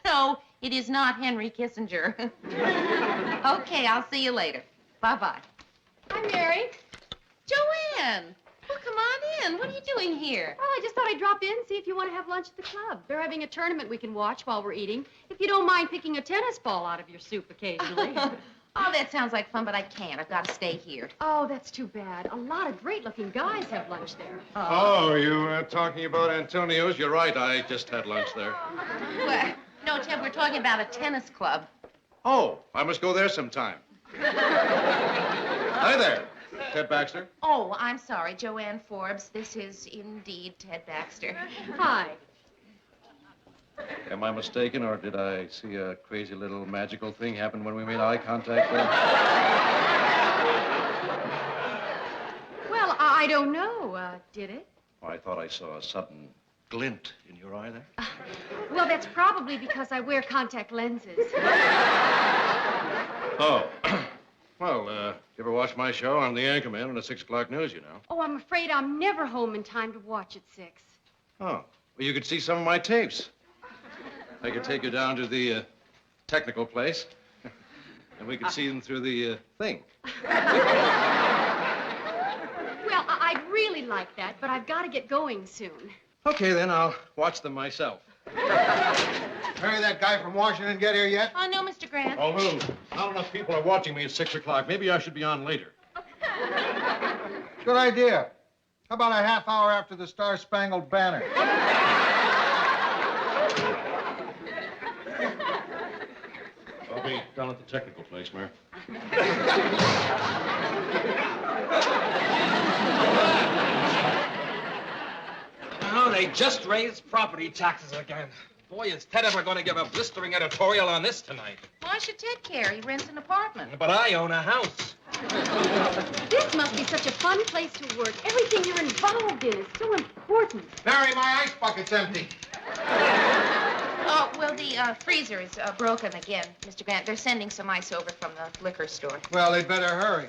No, It is not Henry Kissinger. Okay, I'll see you later. Bye-bye. Hi, Mary. Joanne! Well, come on in. What are you doing here? Well, I just thought I'd drop in, see if you want to have lunch at the club. They're having a tournament we can watch while we're eating. If you don't mind picking a tennis ball out of your soup occasionally. Oh, that sounds like fun, but I can't. I've got to stay here. Oh, that's too bad. A lot of great-looking guys have lunch there. Oh, you talking about Antonio's? You're right. I just had lunch there. Well, no, Ted, we're talking about a tennis club. Oh, I must go there sometime. Hi there. Ted Baxter. Oh, I'm sorry, Joanne Forbes. This is indeed Ted Baxter. Hi. Am I mistaken, or did I see a crazy little magical thing happen when we made eye contact there? Well, I don't know. Did it? Oh, I thought I saw a sudden glint in your eye there. Well, that's probably because I wear contact lenses. Oh. Well, you ever watch my show? I'm the anchorman on the 6 o'clock news, you know. Oh, I'm afraid I'm never home in time to watch at 6. Oh. Well, you could see some of my tapes. I could take you down to the technical place, and we could see them through the thing. Well, I'd really like that, but I've got to get going soon. Okay, then I'll watch them myself. Mary, that guy from Washington get here yet? Oh, no, Mr. Grant. Oh, Lou, not enough people are watching me at 6 o'clock. Maybe I should be on later. Good idea. How about a half hour after the Star-Spangled Banner? I'll be down at the technical place, Mary. Oh, they just raised property taxes again. Boy, is Ted ever going to give a blistering editorial on this tonight. Why should Ted care? He rents an apartment. But I own a house. This must be such a fun place to work. Everything you're involved in is so important. Mary, my ice bucket's empty. Oh, well, the freezer is broken again, Mr. Grant. They're sending some ice over from the liquor store. Well, they'd better hurry.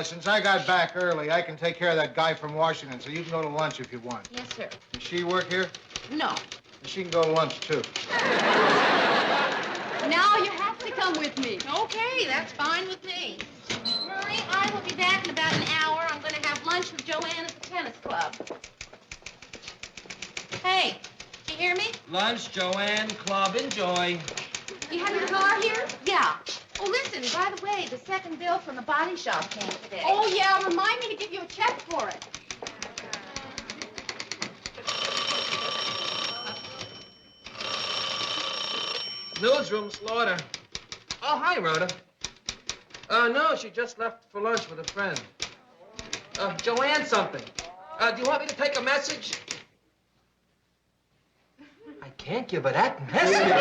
Since I got back early, I can take care of that guy from Washington, so you can go to lunch if you want. Yes, sir. Does she work here? No. She can go to lunch, too. Now you have to come with me. Okay, that's fine with me. Murray, I will be back in about an hour. I'm going to have lunch with Joanne at the tennis club. Hey, did you hear me? Lunch, Joanne, club, enjoy. You have your car here? Yeah. Oh, listen, by the way, the second bill from the body shop came today. Oh, yeah. Remind me to give you a check for it. Newsroom, Slaughter. Oh, hi, Rhoda. No, she just left for lunch with a friend. Joanne something. Do you want me to take a message? I can't give her that message.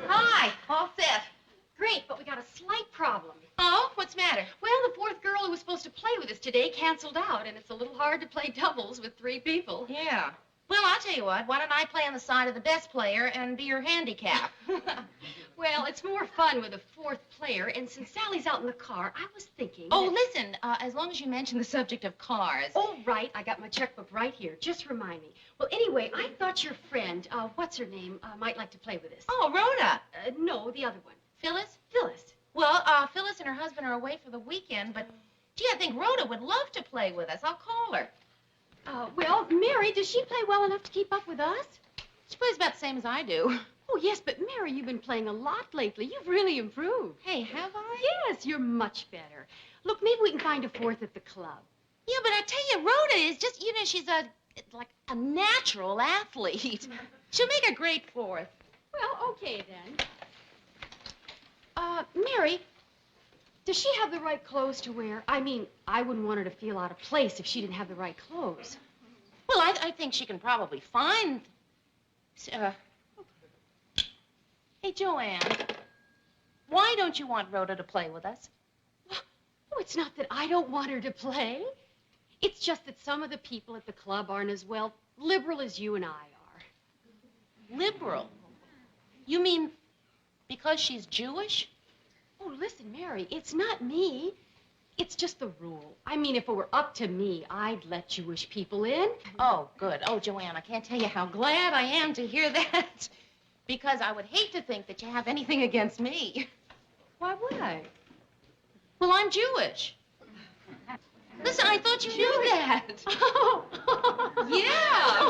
Hi, all set. Great, but we got a slight problem. Oh, what's the matter? Well, the fourth girl who was supposed to play with us today canceled out, and it's a little hard to play doubles with 3 people. Yeah. Well, I'll tell you what. Why don't I play on the side of the best player and be your handicap? Well, it's more fun with a fourth player, and since Sally's out in the car, I was thinking... Oh, listen, as long as you mention the subject of cars. Oh, right. I got my checkbook right here. Just remind me. Well, anyway, I thought your friend, what's her name, might like to play with us. Oh, Rhoda. No, the other one. Phyllis? Phyllis. Well, Phyllis and her husband are away for the weekend, but, gee, I think Rhoda would love to play with us. I'll call her. Well, Mary, does she play well enough to keep up with us? She plays about the same as I do. Oh, yes, but Mary, you've been playing a lot lately. You've really improved. Hey, have I? Yes, you're much better. Look, maybe we can find a fourth at the club. Yeah, but I tell you, Rhoda is just, she's like a natural athlete. She'll make a great fourth. Well, okay, then. Mary, does she have the right clothes to wear? I mean, I wouldn't want her to feel out of place if she didn't have the right clothes. Well, I think she can probably find... Hey, Joanne, why don't you want Rhoda to play with us? Oh, it's not that I don't want her to play. It's just that some of the people at the club aren't as, well, liberal as you and I are. Liberal? You mean because she's Jewish? Oh, listen, Mary, it's not me. It's just the rule. I mean, if it were up to me, I'd let Jewish people in. Oh, good. Oh, Joanne, I can't tell you how glad I am to hear that. Because I would hate to think that you have anything against me. Why would I? Well, I'm Jewish. Listen, I thought you knew that. Oh. Yeah.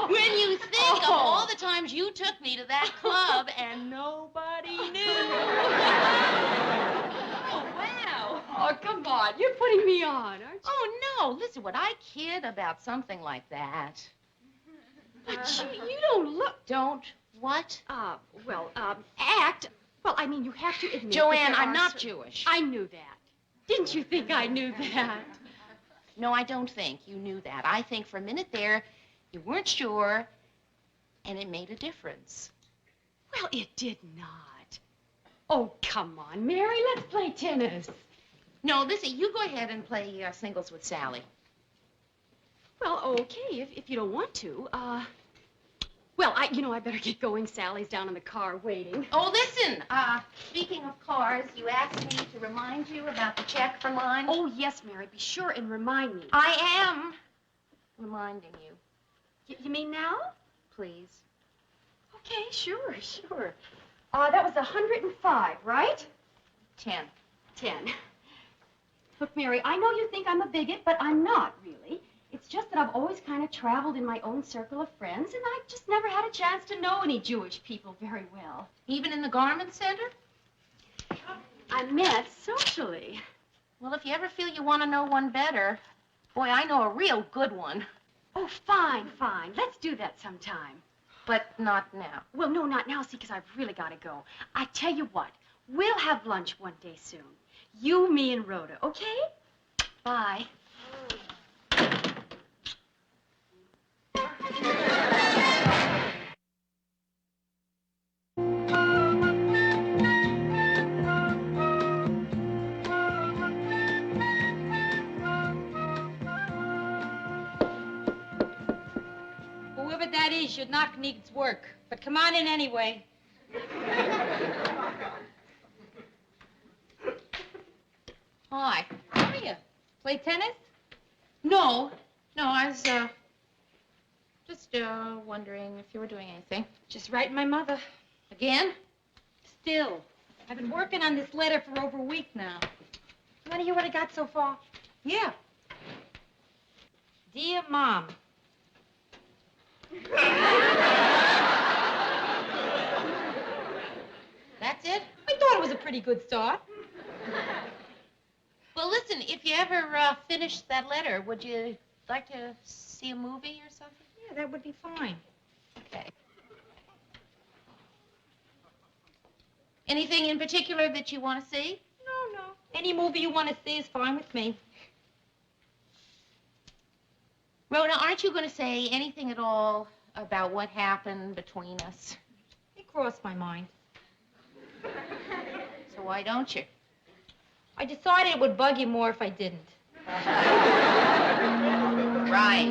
When you think of all the times you took me to that club and nobody knew. Oh, wow. Oh, come on. You're putting me on, aren't you? Oh, no. Listen, would I kid about something like that? But you don't look... Don't what? Act. Well, I mean, you have to admit... Joanne, that there I'm are not certain- Jewish. I knew that. Didn't you think I knew that? No, I don't think you knew that. I think for a minute there, you weren't sure, and it made a difference. Well, it did not. Oh, come on, Mary, let's play tennis. No, listen, you go ahead and play singles with Sally. Well, okay, if you don't want to. Well, I better get going. Sally's down in the car waiting. Oh, listen, speaking of cars, you asked me to remind you about the check for mine. Oh, yes, Mary, be sure and remind me. I am reminding you. You mean now? Please. Okay, sure. That was 105, right? 10. 10. Look, Mary, I know you think I'm a bigot, but I'm not, really. It's just that I've always kind of traveled in my own circle of friends, and I've just never had a chance to know any Jewish people very well. Even in the garment center? I meant socially. Well, if you ever feel you want to know one better, boy, I know a real good one. Oh, fine. Let's do that sometime. But not now. Well, no, not now, see, because I've really got to go. I tell you what, we'll have lunch one day soon. You, me, and Rhoda, okay? Bye. Whoever that is should not needs work. But come on in anyway. Hi. How are you? Play tennis? No, I was, just, wondering if you were doing anything. Just writing my mother. Again? Still. I've been working on this letter for over a week now. You want to hear what I got so far? Yeah. Dear Mom. That's it? I thought it was a pretty good start. Well, listen, if you ever finish that letter, would you like to see a movie or something? Yeah, that would be fine. Okay. Anything in particular that you want to see? No. Any movie you want to see is fine with me. Rhoda, aren't you going to say anything at all about what happened between us? It crossed my mind. So why don't you? I decided it would bug you more if I didn't. Right.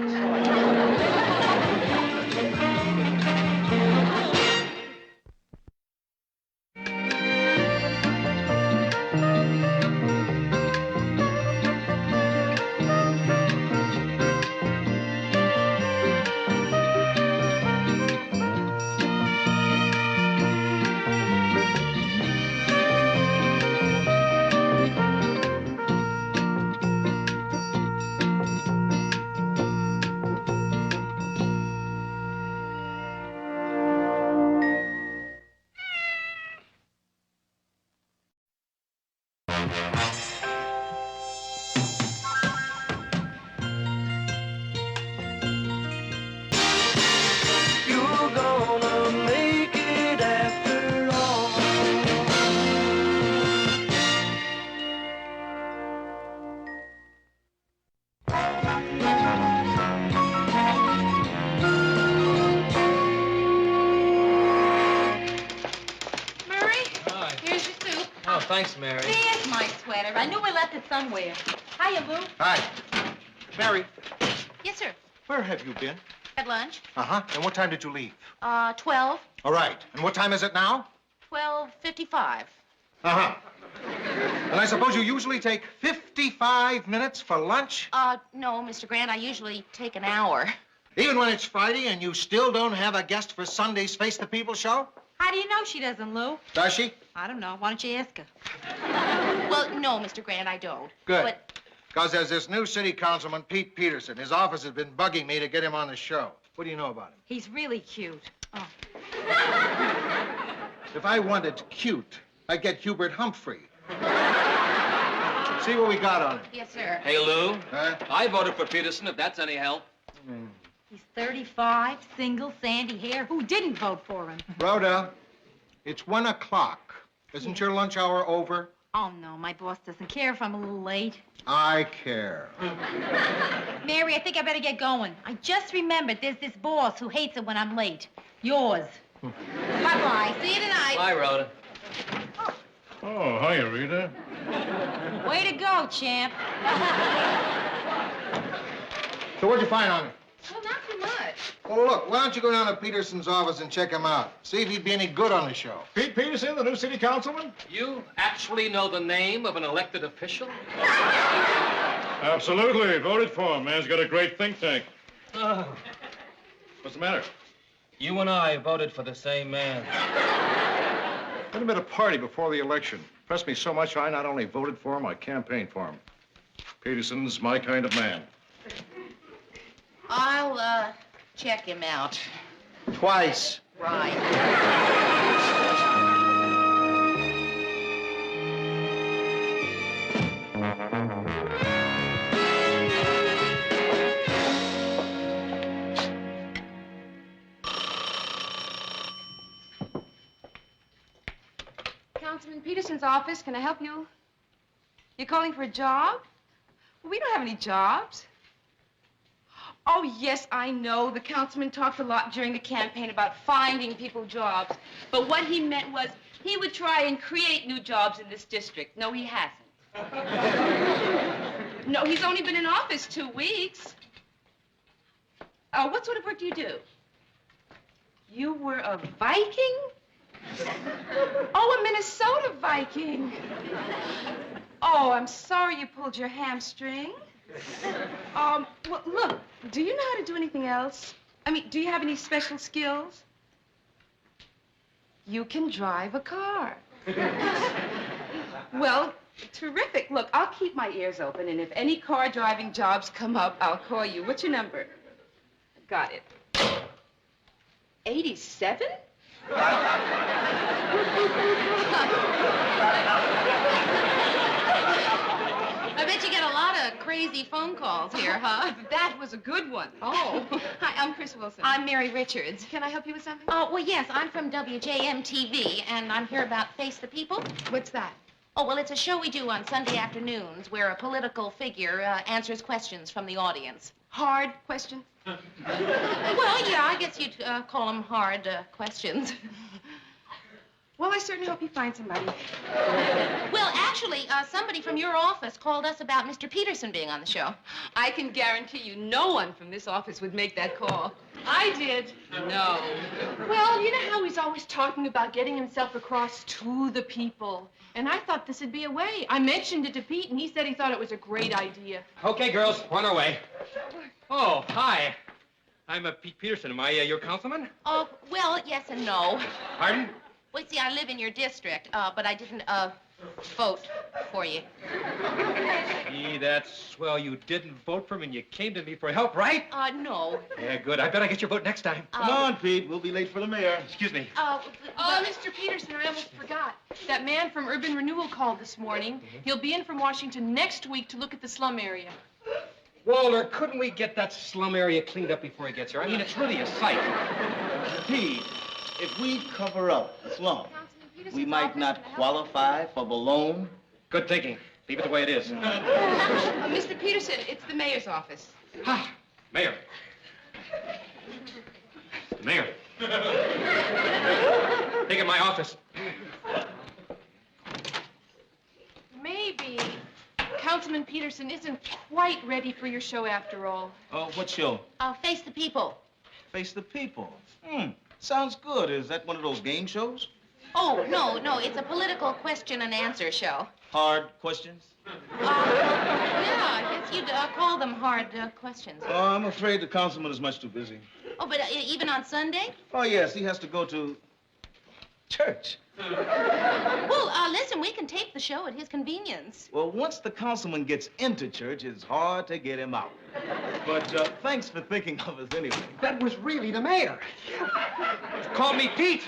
thanks, Mary. There's my sweater. I knew I left it somewhere. Hiya, Lou. Hi. Mary, Yes, sir. where have you been? At lunch. Uh-huh. And what time did you leave? 12. All right. And what time is it now? 12:55. Uh-huh. And I suppose you usually take 55 minutes for lunch? No, Mr. Grant, I usually take an hour. Even when it's Friday and you still don't have a guest for Sunday's Face the People show? How do you know she doesn't, Lou? Does she? I don't know. Why don't you ask her? Well, no, Mr. Grant, I don't. Good. But Because there's this new city councilman, Pete Peterson. His office has been bugging me to get him on the show. What do you know about him? He's really cute. Oh. If I wanted cute, I'd get Hubert Humphrey. See what we got on him. yes, sir. Hey, Lou. Huh? I voted for Peterson, if that's any help. He's 35, single, sandy hair. Who didn't vote for him? Rhoda, it's 1 o'clock. Isn't your lunch hour over? Oh, no, my boss doesn't care if I'm a little late. I care. Mary, I think I better get going. I just remembered there's this boss who hates it when I'm late. Yours. Bye-bye. See you tonight. Bye, Rhoda. Oh, hiya, Rita. Way to go, champ. So what'd you find on him? Well, not too much. Well, look, why don't you go down to Peterson's office and check him out? See if he'd be any good on the show. Pete Peterson, the new city councilman? You actually know the name of an elected official? Absolutely. Voted for him. Man's got a great think tank. What's the matter? You and I voted for the same man. Met him at a party before the election. Impressed me so much, I not only voted for him, I campaigned for him. Peterson's my kind of man. I'll, check him out. Twice. Right. Councilman Peterson's office. Can I help you? You're calling for a job? Well, we don't have any jobs. Oh, yes, I know. The councilman talked a lot during the campaign about finding people jobs. But what he meant was he would try and create new jobs in this district. No, he hasn't. No, he's only been in office 2 weeks. What sort of work do you do? You were a Viking? Oh, a Minnesota Viking. Oh, I'm sorry you pulled your hamstring. Well, look, do you know how to do anything else? I mean, do you have any special skills? You can drive a car. Well, terrific. Look, I'll keep my ears open, and if any car driving jobs come up, I'll call you. What's your number? Got it. 87? I bet you get a lot of crazy phone calls here, huh? That was a good one. Oh. Hi, I'm Chris Wilson. I'm Mary Richards. Can I help you with something? Oh, well, yes, I'm from WJM-TV, and I'm here about Face the People. What's that? Oh, well, it's a show we do on Sunday afternoons where a political figure answers questions from the audience. Hard question? Well, yeah, I guess you'd call them hard questions. Well, I certainly hope you find somebody. Well, actually, somebody from your office called us about Mr. Peterson being on the show. I can guarantee you no one from this office would make that call. I did. No. Well, you know how he's always talking about getting himself across to the people. And I thought this would be a way. I mentioned it to Pete, and he said he thought it was a great idea. Okay, girls, on our way. Oh, hi. I'm Pete Peterson. Am I your councilman? Oh, well, yes and no. Pardon? Well, see, I live in your district, but I didn't, vote for you. Gee, that's swell. You didn't vote for me and you came to me for help, right? No. Yeah, good. I bet I get your vote next time. Come on, Pete. We'll be late for the mayor. Excuse me. Oh, Mr. Peterson, I almost forgot. That man from Urban Renewal called this morning. He'll be in from Washington next week to look at the slum area. Walter, couldn't we get that slum area cleaned up before he gets here? I mean, it's really a sight. Pete, if we cover up the slum, we might not qualify for the loan. Good thinking. Leave it the way it is. Mr. Peterson, it's the mayor's office. Ah, Mayor. Mayor. Take it in my office. Councilman Peterson isn't quite ready for your show after all. Oh, what show? Face the People. Face the People. Sounds good. Is that one of those game shows? Oh, no, it's a political question and answer show. Hard questions? Yeah, I guess you'd call them hard questions. Oh, I'm afraid the councilman is much too busy. Oh, but even on Sunday? Oh, yes, he has to go to church. Well, listen, we can tape the show at his convenience. Well, once the councilman gets into church, it's hard to get him out. But thanks for thinking of us anyway. That was really the mayor. Call me Pete.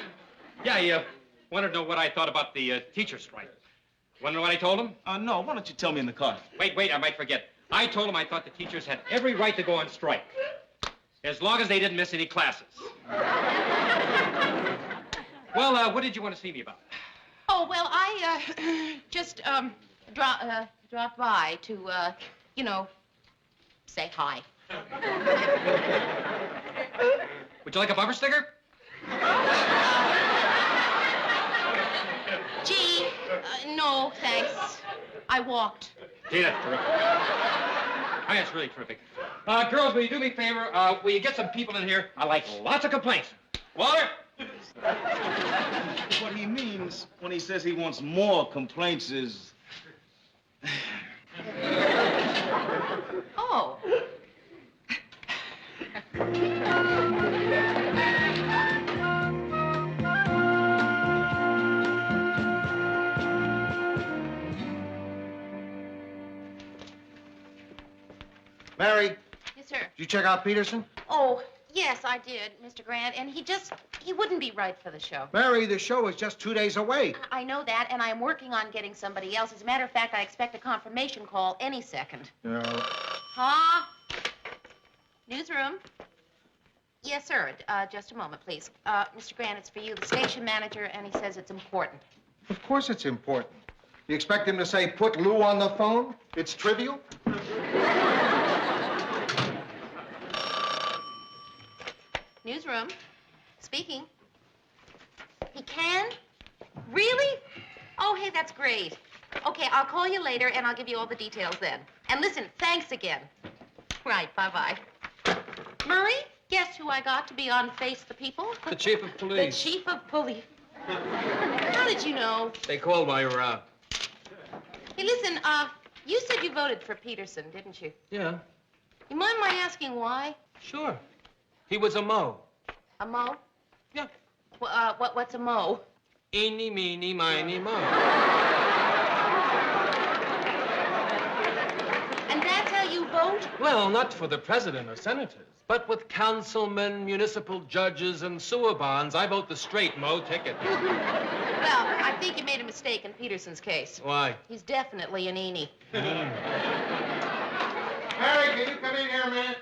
Yeah, he wanted to know what I thought about the teacher strike. Want to know what I told him? No, why don't you tell me in the car? Wait, I might forget. I told him I thought the teachers had every right to go on strike, as long as they didn't miss any classes. Well, what did you want to see me about? Oh, well, I just dropped by to, say hi. Would you like a bumper sticker? Gee, no, thanks. I walked. Gee, that's terrific. Oh, that's really terrific. Girls, will you do me a favor? Will you get some people in here? I like lots of complaints. Walter? What he means when he says he wants more complaints is... Oh. Mary, Yes, sir. did you check out Peterson? Oh, yes, I did, Mr. Grant, and he wouldn't be right for the show. Mary, the show is just 2 days away. I know that, and I'm working on getting somebody else. As a matter of fact, I expect a confirmation call any second. Huh? Newsroom? Yes, sir. Just a moment, please. Mr. Grant, it's for you, the station manager, and he says it's important. Of course it's important. You expect him to say, put Lou on the phone? It's trivial. Newsroom. Speaking. He can? Really? Oh, hey, that's great. Okay, I'll call you later, and I'll give you all the details then. And listen, thanks again. Right, bye-bye. Murray, guess who I got to be on Face the People? The chief of The police. chief of police. How did you know? They called my Hey, listen, you said you voted for Peterson, didn't you? Yeah, You mind my asking why? sure. He was a mo. A mo? Yeah. What's a mo? Eeny, meeny, miny, mo. And that's how you vote? Well, not for the president or senators, but with councilmen, municipal judges, and sewer bonds, I vote the straight mo ticket. Well, I think you made a mistake in Peterson's case. Why? He's definitely an eenie. Mary, can you come in here a minute?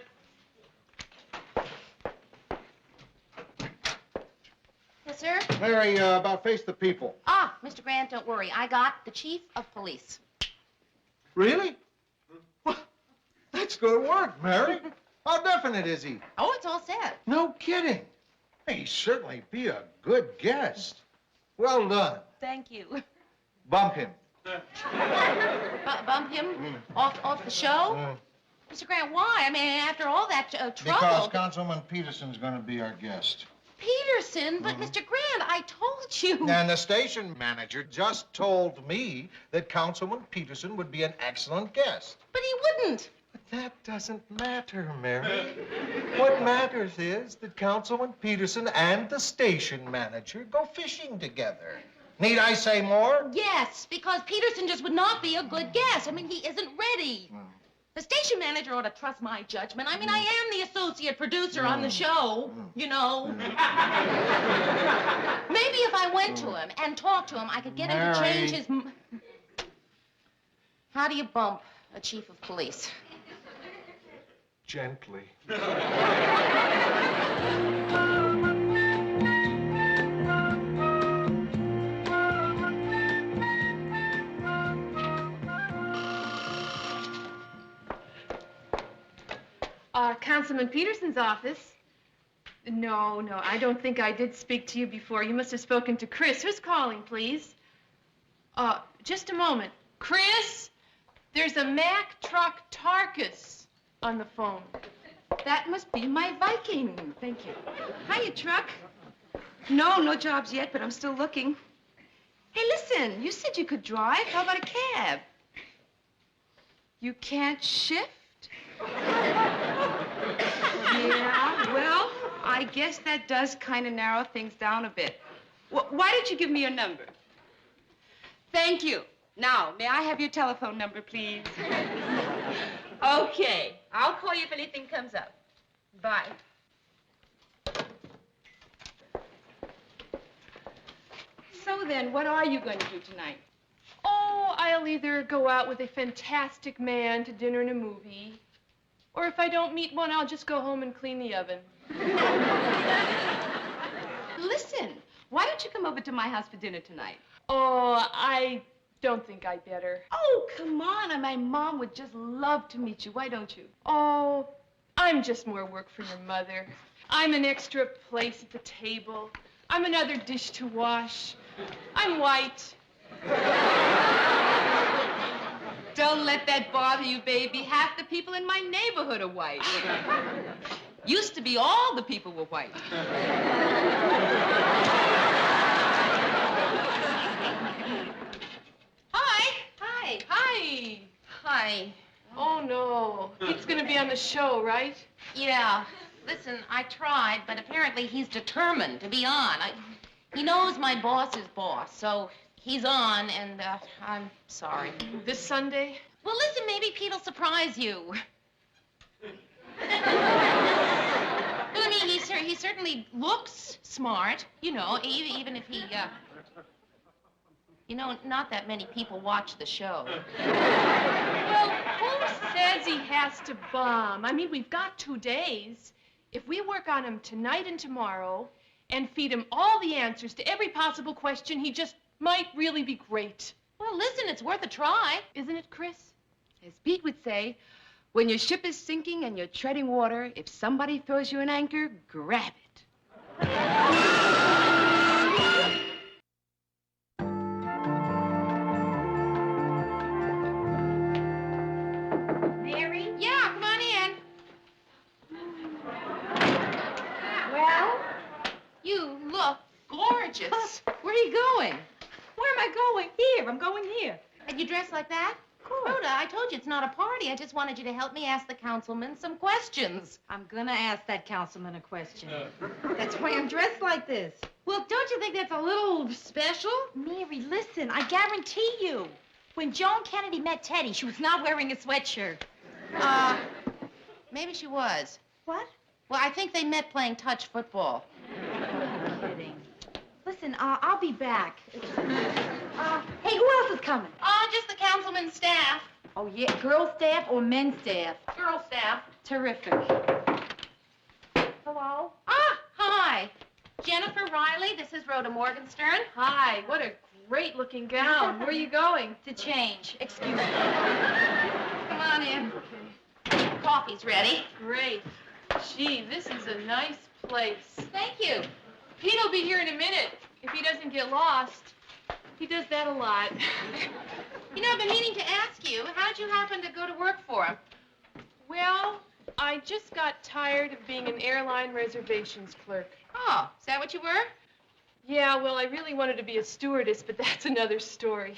Yes, sir? Mary, about Face the People. Ah, Mr. Grant, don't worry. I got the chief of police. Really? Well, that's good work, Mary. How definite is he? Oh, it's all set. No kidding. He'd certainly be a good guest. Well done. Thank you. Bump him. Bump him off the show? Mr. Grant, why? I mean, after all that trouble... Because Councilman Peterson's going to be our guest. Peterson? But, Mr. Grant, I told you... And the station manager just told me that Councilman Peterson would be an excellent guest. But he wouldn't. But that doesn't matter, Mary. What matters is that Councilman Peterson and the station manager go fishing together. Need I say more? Yes, because Peterson just would not be a good guest. I mean, he isn't ready. The station manager ought to trust my judgment. I mean, I am the associate producer on the show, you know. Maybe if I went to him and talked to him, I could get him to change his... How do you bump a chief of police? Gently. Councilman Peterson's office. No, I don't think I did speak to you before. You must have spoken to Chris. Who's calling, please? Just a moment. Chris? There's a Mack truck Tarkus on the phone. That must be my Viking. Thank you. Hiya, truck. No jobs yet, but I'm still looking. Hey, listen, you said you could drive. How about a cab? You can't shift? Yeah, well, I guess that does kind of narrow things down a bit. Why don't you give me your number? Thank you. Now, may I have your telephone number, please? Okay. I'll call you if anything comes up. Bye. So then, what are you going to do tonight? Oh, I'll either go out with a fantastic man to dinner and a movie, or if I don't meet one, I'll just go home and clean the oven. Listen, why don't you come over to my house for dinner tonight? Oh, I don't think I'd better. Oh, come on. My mom would just love to meet you. Why don't you? Oh, I'm just more work for your mother. I'm an extra place at the table. I'm another dish to wash. I'm white. Don't let that bother you, baby. Half the people in my neighborhood are white. Used to be all the people were white. Hi. Hi. Hi. Hi. Oh, no. He's going to be on the show, right? Yeah. Listen, I tried, but apparently he's determined to be on. He knows my boss's boss, so he's on, and I'm sorry. This Sunday? Well, listen, maybe Pete'll surprise you. Well, I mean, he certainly looks smart, you know, even if he, you know, not that many people watch the show. Well, who says he has to bomb? I mean, we've got 2 days. If we work on him tonight and tomorrow and feed him all the answers to every possible question, he just might really be great. Well, listen, it's worth a try. Isn't it, Chris? As Pete would say, when your ship is sinking and you're treading water, if somebody throws you an anchor, grab it. Mary? Yeah, come on in. Well? You look gorgeous. Where are you going? Where am I going? Here. I'm going here. And you dress like that? Of course. Rhoda, I told you it's not a party. I just wanted you to help me ask the councilman some questions. I'm gonna ask that councilman a question. That's why I'm dressed like this. Well, don't you think that's a little special? Mary, listen, I guarantee you. When Joan Kennedy met Teddy, she was not wearing a sweatshirt. Maybe she was. What? Well, I think they met playing touch football. I'm kidding. Listen, I'll be back. Hey, who else is coming? Just the councilman's staff. Oh, yeah, girl staff or men's staff? Girl staff. Terrific. Hello? Hi. Jennifer Riley, this is Rhoda Morgenstern. Hi, what a great-looking gown. Where are you going? To change. Excuse me. Come on in. Coffee's ready. Great. Gee, this is a nice place. Thank you. Pete'll be here in a minute if he doesn't get lost. He does that a lot. You know, I've been meaning to ask you, how'd you happen to go to work for him? Well, I just got tired of being an airline reservations clerk. Oh, is that what you were? Yeah, well, I really wanted to be a stewardess, but that's another story.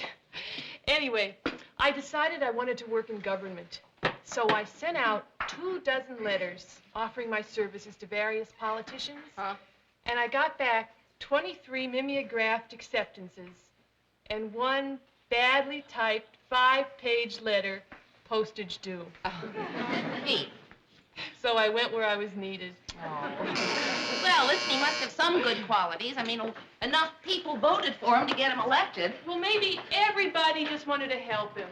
Anyway, I decided I wanted to work in government. So I sent out 24 letters offering my services to various politicians. And I got back 23 mimeographed acceptances and 1 badly typed 5-page letter, postage due. Pete. So I went where I was needed. Well, listen, he must have some good qualities. I mean, enough people voted for him to get him elected. Well, maybe everybody just wanted to help him.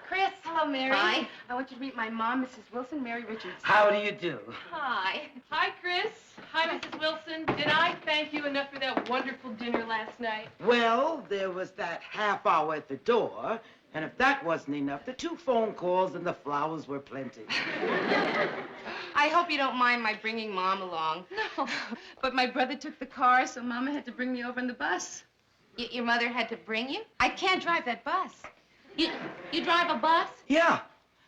Chris. Hello, Mary. Hi. I want you to meet my mom, Mrs. Wilson, Mary Richards. How do you do? Hi. Hi, Chris. Hi, Mrs. Wilson. Did I thank you enough for that wonderful dinner last night? Well, there was that half hour at the door, and if that wasn't enough, the 2 phone calls and the flowers were plenty. I hope you don't mind my bringing Mom along. No. But my brother took the car, so Mama had to bring me over in the bus. Your mother had to bring you? I can't drive that bus. You drive a bus? Yeah,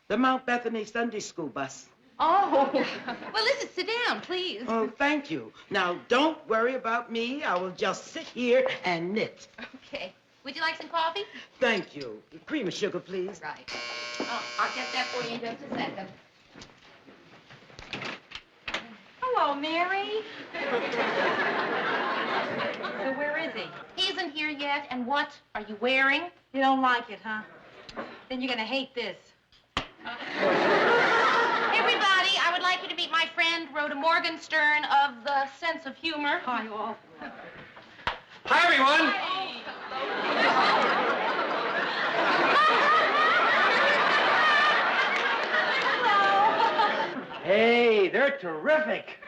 the Mount Bethany Sunday School bus. Oh. Well, listen, sit down, please. Oh, thank you. Now, don't worry about me. I will just sit here and knit. Okay. Would you like some coffee? Thank you. Cream of sugar, please. Right. Oh, I'll get that for you in just a second. Hello, Mary. So where is he? He isn't here yet, and what are you wearing? You don't like it, huh? Then you're gonna hate this. Everybody, I would like you to meet my friend, Rhoda Morgenstern of the Sense of Humor. Hi, all. Hi, everyone. Hey, they're terrific.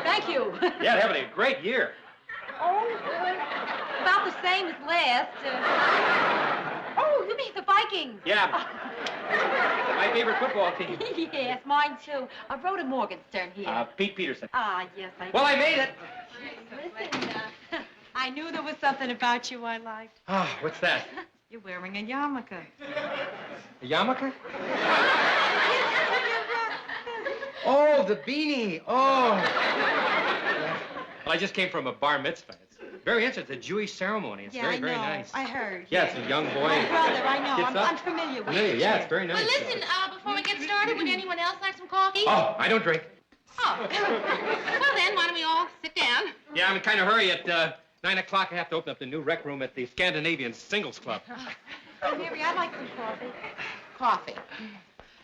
Thank you. Yeah, they're having a great year. Oh, about the same as last. Oh, you mean the Vikings? Yeah. My favorite football team. Yes, mine too. Rhoda Morgenstern here. Pete Peterson. Yes, I. Well, I made it. Listen, I knew there was something about you I liked. Ah, what's that? You're wearing a yarmulke. A yarmulke? Oh, the beanie. Oh. Well, I just came from a bar mitzvah. It's very interesting. It's a Jewish ceremony. It's very, very nice. I heard. Yeah, it's a young boy. My brother, I know. Gets up. I'm familiar with Familiar, it. yeah, it's very nice. Well, listen, before we get started, would anyone else like some coffee? Oh, I don't drink. Oh. Well, then, why don't we all sit down? Yeah, I'm in kind of hurry. At 9 o'clock, I have to open up the new rec room at the Scandinavian Singles Club. Oh, Mary, I'd like some coffee. Coffee.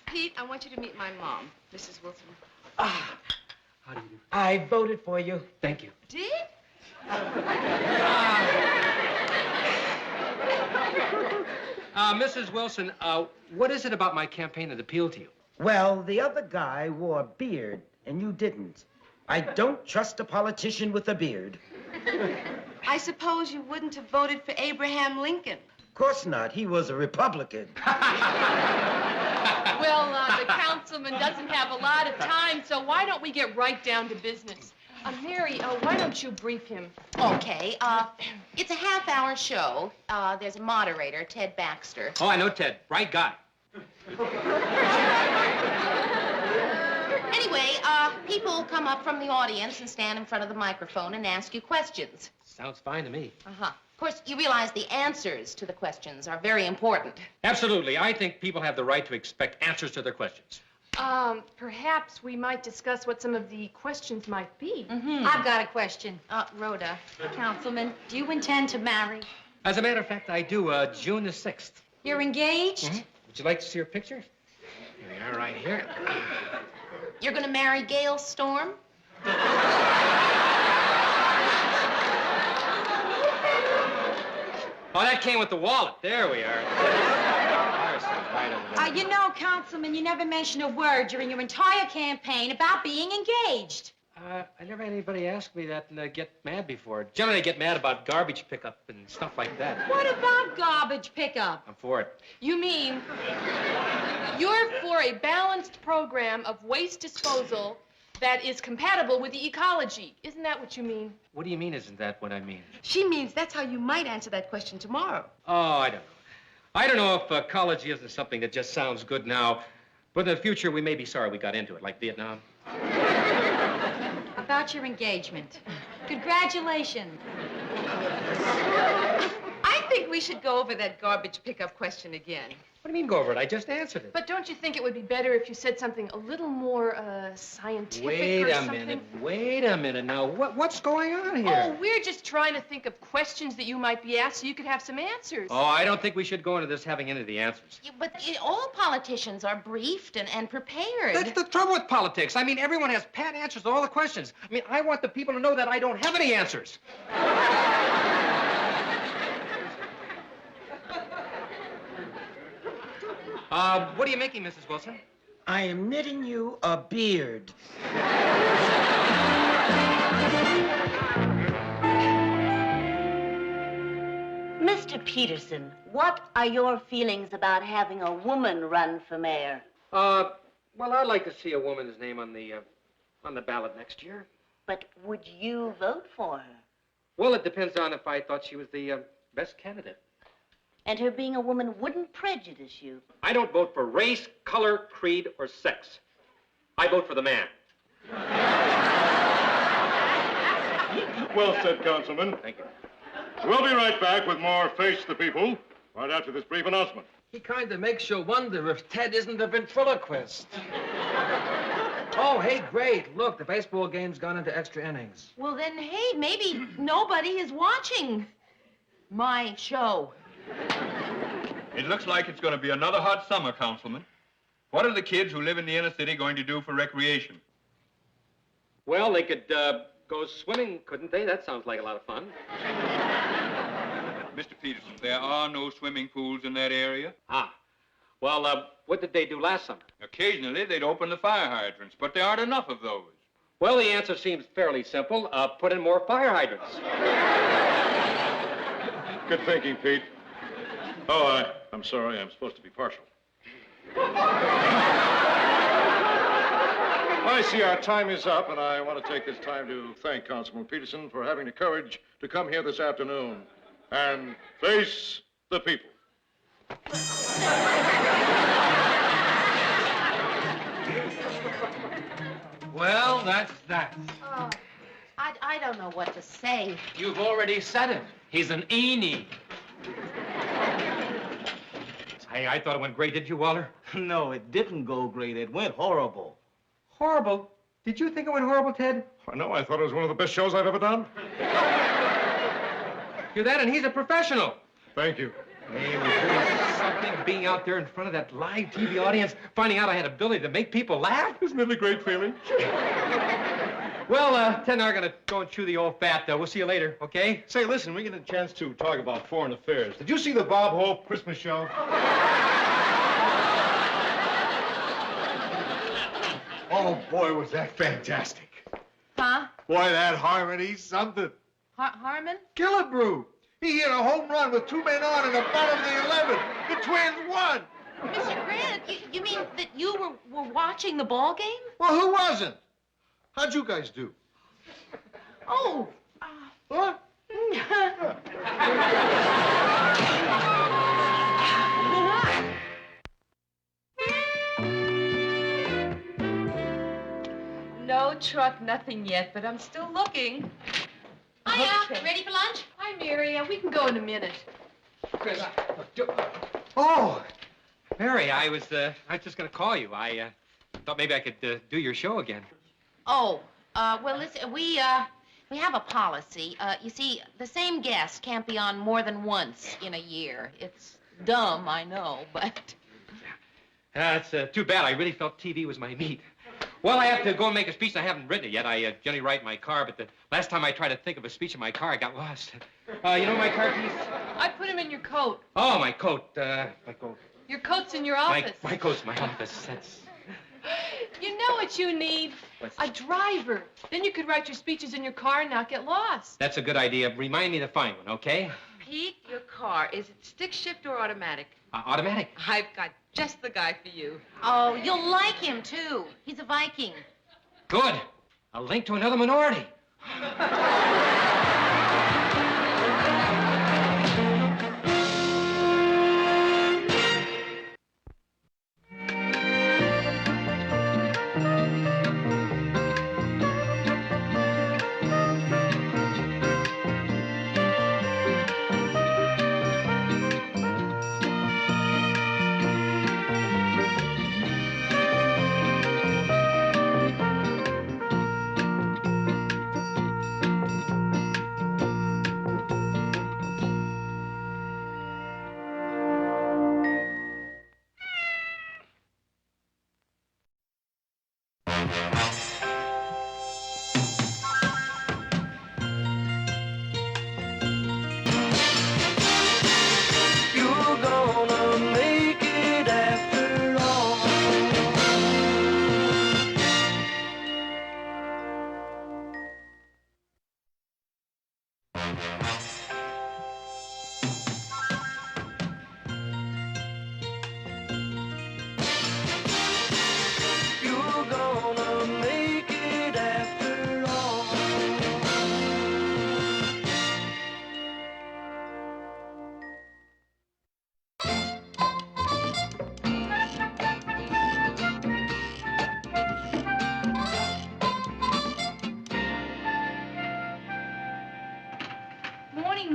Pete, I want you to meet my mom, Mrs. Wilson. Ah, How do you do? I voted for you. Thank you. Did? Mrs. Wilson, what is it about my campaign that appealed to you? Well, the other guy wore a beard, and you didn't. I don't trust a politician with a beard. I suppose you wouldn't have voted for Abraham Lincoln. Of course not. He was a Republican. Well, the councilman doesn't have a lot of time, so why don't we get right down to business? Mary, why don't you brief him? Okay, it's a half-hour show. There's a moderator, Ted Baxter. Oh, I know Ted. Bright guy. Anyway, people come up from the audience and stand in front of the microphone and ask you questions. Sounds fine to me. Uh-huh. Of course, you realize the answers to the questions are very important. Absolutely. I think people have the right to expect answers to their questions. Perhaps we might discuss what some of the questions might be. Mm-hmm. I've got a question. Rhoda. Councilman, do you intend to marry? As a matter of fact, I do, June the 6th. You're engaged? Mm-hmm. Would you like to see her picture? Here we are, right here. You're going to marry Gail Storm? Oh, that came with the wallet. There we are. You know, Councilman, you never mentioned a word during your entire campaign about being engaged. I never had anybody ask me that and get mad before. Generally, they get mad about garbage pickup and stuff like that. What about garbage pickup? I'm for it. You mean you're for a balanced program of waste disposal that is compatible with the ecology. Isn't that what you mean? What do you mean, isn't that what I mean? She means that's how you might answer that question tomorrow. Oh, I don't know. I don't know if ecology isn't something that just sounds good now, but in the future, we may be sorry we got into it, like Vietnam. About your engagement. Congratulations. I think we should go over that garbage pickup question again. What do you mean go over it? I just answered it. But don't you think it would be better if you said something a little more scientific Wait or a something? minute. Now, what's going on here? Oh, we're just trying to think of questions that you might be asked so you could have some answers. Oh, I don't think we should go into this having any of the answers. Yeah, but all politicians are briefed and prepared. That's the trouble with politics. I mean, everyone has pat answers to all the questions. I mean, I want the people to know that I don't have any answers. What are you making, Mrs. Wilson? I am knitting you a beard. Mr. Peterson, what are your feelings about having a woman run for mayor? Well, I'd like to see a woman's name on the ballot next year. But would you vote for her? Well, it depends on if I thought she was the best candidate. And her being a woman wouldn't prejudice you. I don't vote for race, color, creed, or sex. I vote for the man. Well said, Councilman. Thank you. We'll be right back with more Face the People right after this brief announcement. He kind of makes you wonder if Ted isn't a ventriloquist. Oh, hey, great. Look, the baseball game's gone into extra innings. Well, then, hey, maybe nobody is watching my show. It looks like it's going to be another hot summer, Councilman. What are the kids who live in the inner city going to do for recreation? Well, they could go swimming, couldn't they? That sounds like a lot of fun. Mr. Peterson, there are no swimming pools in that area. Ah. Well, what did they do last summer? Occasionally, they'd open the fire hydrants, but there aren't enough of those. Well, the answer seems fairly simple. Put in more fire hydrants. Good thinking, Pete. Oh, I'm sorry. I'm supposed to be partial. I see our time is up, and I want to take this time to thank Councilman Peterson for having the courage to come here this afternoon and face the people. Well, that's that. Oh, I don't know what to say. You've already said it. He's an eenie. Hey, I thought it went great. Did you, Walter? No, it didn't go great. It went horrible. Horrible? Did you think it went horrible, Ted? No, I thought it was one of the best shows I've ever done. You're that, and he's a professional. Thank you. Hey, it was really something being out there in front of that live TV audience, finding out I had ability to make people laugh. Isn't it a great feeling? Well, Ted and I are going to go and chew the old fat, though. We'll see you later, okay? Say, listen, we get a chance to talk about foreign affairs. Did you see the Bob Hope Christmas show? Oh, boy, was that fantastic. Huh? Boy, that Harmony's something. Harmon? Killebrew. He hit a home run with 2 men on in the bottom of the 11. The Twins won. Mr. Grant, you mean that you were watching the ball game? Well, who wasn't? How'd you guys do? Oh. What? No truck, nothing yet, but I'm still looking. Hiya, Okay. ready for lunch? Hi, Mary. We can go in a minute. Chris. Oh, Mary, I was just going to call you. I thought maybe I could do your show again. Oh, well, listen, we have a policy. You see, the same guest can't be on more than once in a year. It's dumb, I know, but... That's too bad. I really felt TV was my meat. Well, I have to go and make a speech. I haven't written it yet. I generally write in my car, but the last time I tried to think of a speech in my car, I got lost. You know my car keys? I put him in your coat. Oh, my coat. My coat. Your coat's in your office. My coat's in my office. That's... You know what you need? A driver. Then you could write your speeches in your car and not get lost. That's a good idea. Remind me to find one, okay? Pete, your car, is it stick shift or automatic? Automatic. I've got just the guy for you. Oh, you'll like him, too. He's a Viking. Good. A link to another minority.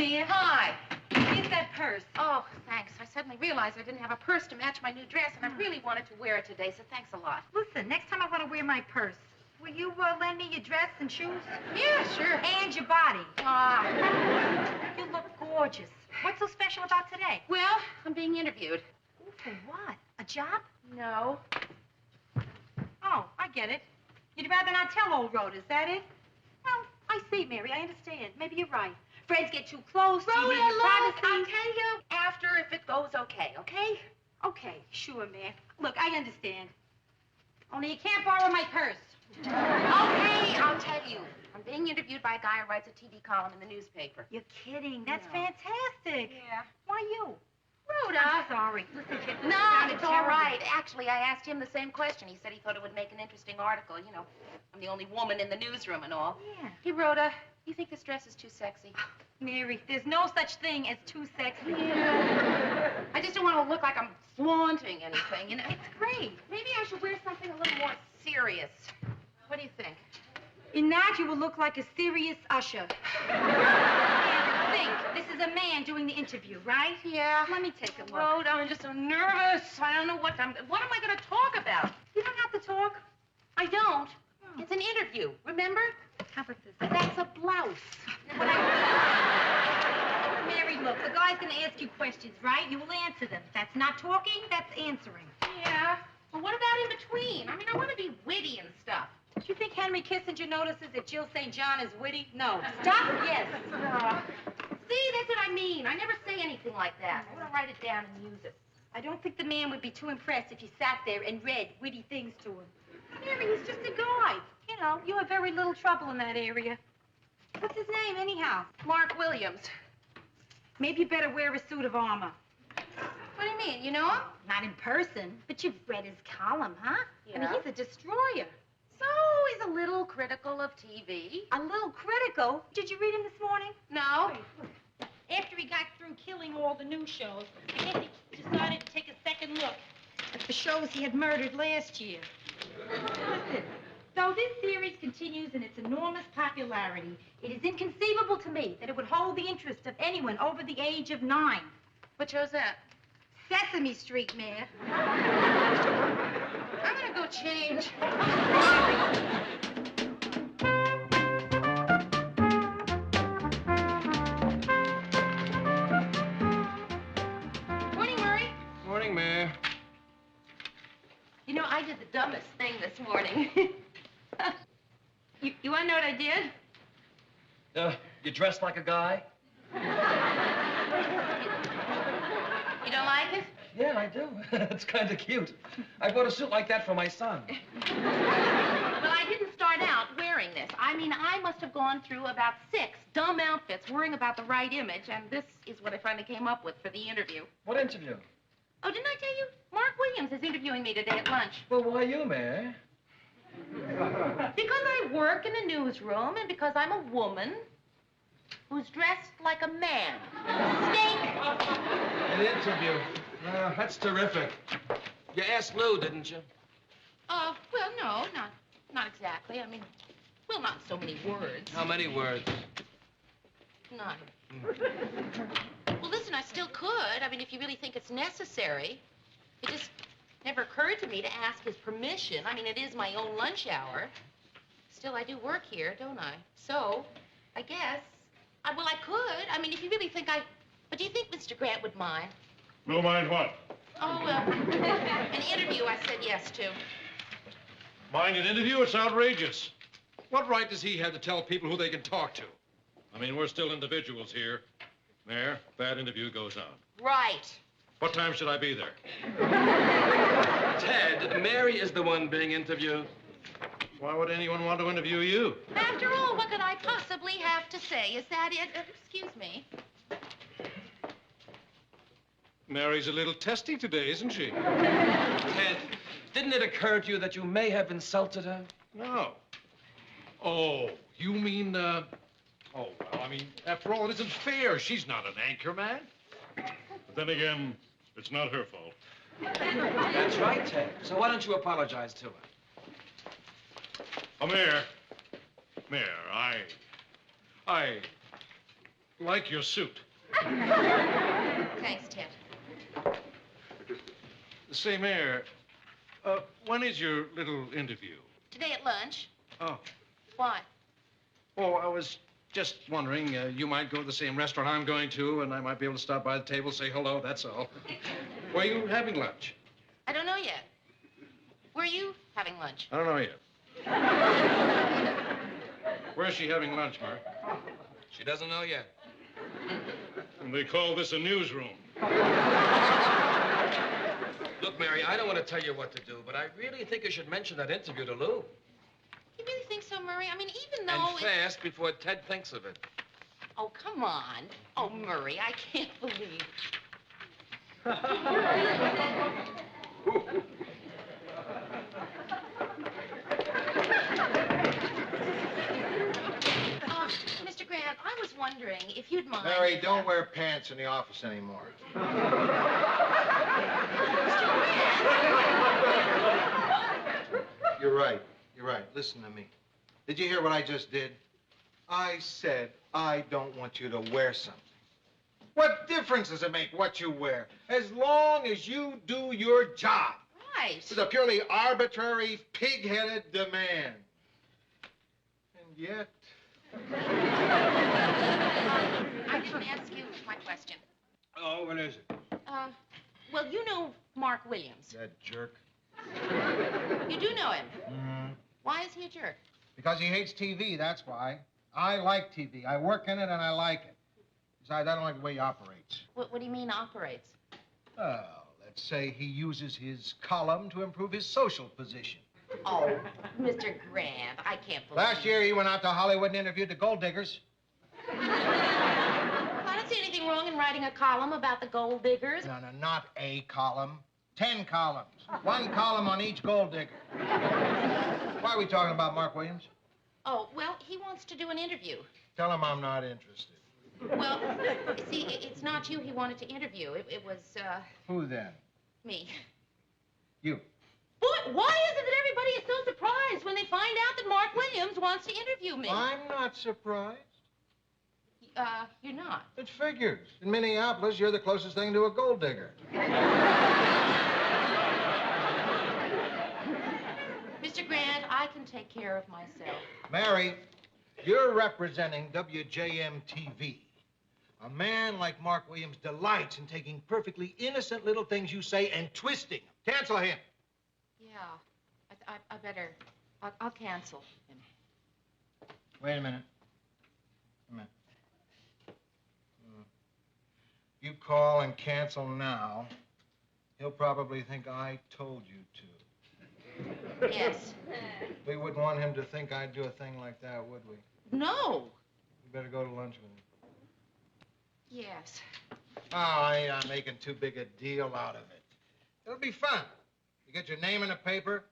Mia. Hi. Here's that purse. Oh, thanks. I suddenly realized I didn't have a purse to match my new dress, and I really wanted to wear it today, so thanks a lot. Listen, next time I want to wear my purse, will you lend me your dress and shoes? Yeah, sure. And your body. Ah. You look gorgeous. What's so special about today? Well, I'm being interviewed. Ooh, for what? A job? No. Oh, I get it. You'd rather not tell old Rhoda, is that it? Well, I see, Mary. I understand. Maybe you're right. Friends get too close. Rhoda, you need look, privacy. I'll tell you after if it goes okay, okay? Okay, sure, Mary. Look, I understand. Only you can't borrow my purse. Okay, I'll tell you. I'm being interviewed by a guy who writes a TV column in the newspaper. You're kidding. That's fantastic. Yeah. Why you? Rhoda. I'm sorry. Listen, kid, No, sounded it's all terrible. right. Actually, I asked him the same question. He said he thought it would make an interesting article. You know, I'm the only woman in the newsroom and all. Yeah. Hey, Rhoda, you think this dress is too sexy? Mary, there's no such thing as too sexy. I just don't want to look like I'm flaunting anything, you know? It's great. Maybe I should wear something a little more serious. What do you think? In that, you will look like a serious usher. And think, this is a man doing the interview, right? Yeah. Let me take a look. Rhoda, I'm just so nervous. I don't know what am I going to talk about? You don't have to talk. I don't. It's an interview, remember? How about this? That's a blouse. Mary, look, the guy's going to ask you questions, right? You will answer them. That's not talking, that's answering. Yeah. Well, what about in between? I mean, I want to be witty and stuff. Do you think Henry Kissinger notices that Jill St. John is witty? No. Stop? Yes. See, that's what I mean. I never say anything like that. I want to write it down and use it. I don't think the man would be too impressed if you sat there and read witty things to him. Mary, he's just a guy. You know, you have very little trouble in that area. What's his name, anyhow? Mark Williams. Maybe you better wear a suit of armor. What do you mean? You know him? Not in person, but you've read his column, huh? Yeah. I mean, he's a destroyer. So he's a little critical of TV. A little critical? Did you read him this morning? No. After he got through killing all the news shows, I guess he decided to take a second look at the shows he had murdered last year. Listen, though this series continues in its enormous popularity, it is inconceivable to me that it would hold the interest of anyone over the age of 9. What show's that? Sesame Street, Mayor. I'm gonna go change. Morning, Murray. Morning, Mayor. You know, I did the dumbest thing this morning. You want to know what I did? You dressed like a guy? You don't like it? Yeah, I do. It's kind of cute. I bought a suit like that for my son. Well, I didn't start out wearing this. I mean, I must have gone through about 6 dumb outfits worrying about the right image, and this is what I finally came up with for the interview. What interview? Oh, didn't I tell you? Mark Williams is interviewing me today at lunch. Well, why you, Mayor? Because I work in a newsroom and because I'm a woman who's dressed like a man. Steak. An interview. That's terrific. You asked Lou, didn't you? Well, no, not exactly. I mean, well, not so many words. How many words? None. Well, listen, I still could. I mean, if you really think it's necessary. It just never occurred to me to ask his permission. I mean, it is my own lunch hour. Still, I do work here, don't I? So, I guess, I could. I mean, if you really think But do you think Mr. Grant would mind? No mind what? Oh, an interview I said yes to. Mind an interview? It's outrageous. What right does he have to tell people who they can talk to? I mean, we're still individuals here. Mayor, that interview goes on. Right. What time should I be there? Ted, Mary is the one being interviewed. Why would anyone want to interview you? After all, what could I possibly have to say? Is that it? Excuse me. Mary's a little testy today, isn't she? Ted, didn't it occur to you that you may have insulted her? No. Oh, you mean, Oh, well, I mean, after all, it isn't fair. She's not an anchor man. But then again, it's not her fault. That's right, Ted. So why don't you apologize to her? Oh, Mayor, like your suit. Thanks, Ted. Say, Mayor, when is your little interview? Today at lunch. Oh. Why? Oh, I was just wondering, you might go to the same restaurant I'm going to, and I might be able to stop by the table, say hello, that's all. Where are you having lunch? I don't know yet. Where are you having lunch? I don't know yet. Where's she having lunch, Mark? She doesn't know yet. And they call this a newsroom. Look, Mary, I don't want to tell you what to do, but I really think you should mention that interview to Lou. You really think so, Murray? I mean, even though... And fast, before Ted thinks of it. Oh, come on. Oh, Murray, I can't believe... Mr. Grant, I was wondering if you'd mind... Mary, don't wear pants in the office anymore. You're right. You're right. Listen to me. Did you hear what I just did? I said I don't want you to wear something. What difference does it make what you wear, as long as you do your job? Right. This is a purely arbitrary, pig-headed demand. And yet... I didn't ask you my question. Oh, what is it? Well, you know Mark Williams. That jerk. You do know him. Mm. Why is he a jerk? Because he hates TV, that's why. I like TV. I work in it and I like it. Besides, I don't like the way he operates. What do you mean operates? Well, let's say he uses his column to improve his social position. Oh, Mr. Grant, I can't believe... Last year, he went out to Hollywood and interviewed the gold diggers. I don't see anything wrong in writing a column about the gold diggers. No, not a column. 10 columns. 1 column on each gold digger. Why are we talking about Mark Williams? Oh, well, he wants to do an interview. Tell him I'm not interested. Well, see, it's not you he wanted to interview. It was, Who then? me. You. Boy, why is it that everybody is so surprised when they find out that Mark Williams wants to interview me? I'm not surprised. You're not. It figures. In Minneapolis, you're the closest thing to a gold digger. Mr. Grant, I can take care of myself. Mary, you're representing WJM-TV. A man like Mark Williams delights in taking perfectly innocent little things you say and twisting them. Cancel him. Yeah, I better. I'll cancel him. Wait a minute. You call and cancel now, he'll probably think I told you to. Yes. We wouldn't want him to think I'd do a thing like that, would we? No. You better go to lunch with him. Yes. Oh, I'm not making too big a deal out of it. It'll be fun. You get your name in the paper,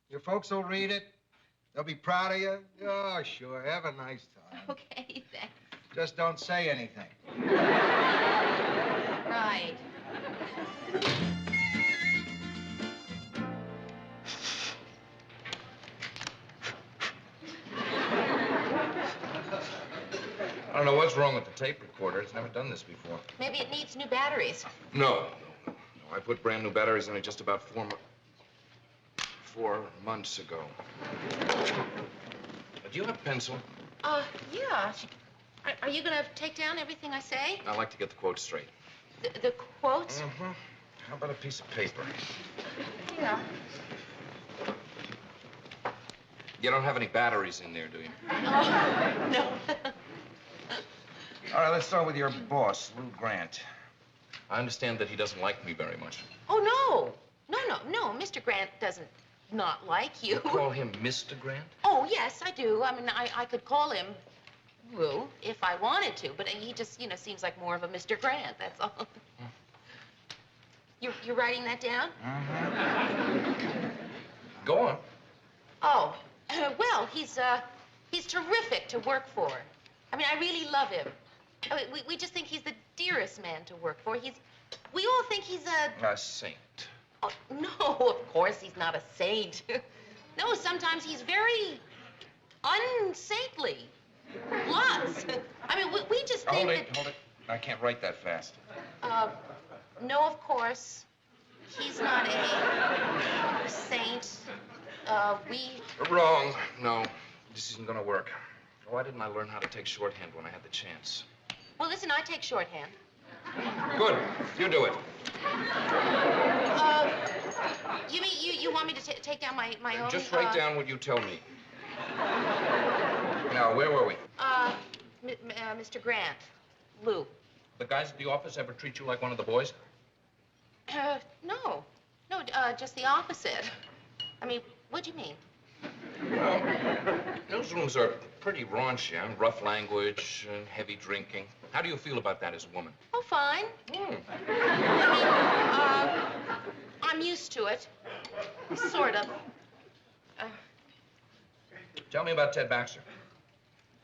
your folks will read it, they'll be proud of you. Oh, sure, have a nice time. Okay, thanks. Just don't say anything. Right. I don't know what's wrong with the tape recorder. It's never done this before. Maybe it needs new batteries. No. I put brand new batteries in it just about 4 months ago. Do you have a pencil? Yeah. Are you gonna take down everything I say? I'd like to get the quotes straight. The quotes? Mm-hmm. How about a piece of paper? Yeah. You don't have any batteries in there, do you? Oh, no. All right, let's start with your boss, Lou Grant. I understand that he doesn't like me very much. Oh, no. No. Mr. Grant doesn't not like you. You call him Mr. Grant? Oh, yes, I do. I mean, I could call him Lou if I wanted to, but he just, seems like more of a Mr. Grant, that's all. You're writing that down? Mm-hmm. Go on. Oh, well, he's terrific to work for. I mean, I really love him. I mean, we just think he's the dearest man to work for. We all think he's a saint. Oh, no, of course he's not a saint. No, sometimes he's very unsaintly. Lots. I mean, we just think Hold it. I can't write that fast. No, of course. He's not a saint. Wrong. No, this isn't gonna work. Why didn't I learn how to take shorthand when I had the chance? Well, listen, I take shorthand. Good. You do it. You mean you want me to take down my own? Just write down what you tell me. Now, where were we? Mr. Grant. Lou. The guys at the office ever treat you like one of the boys? No. No, just the opposite. I mean, what do you mean? Newsrooms are pretty raunchy, huh? Rough language, heavy drinking. How do you feel about that as a woman? Oh, fine. I'm used to it. Sort of. Tell me about Ted Baxter.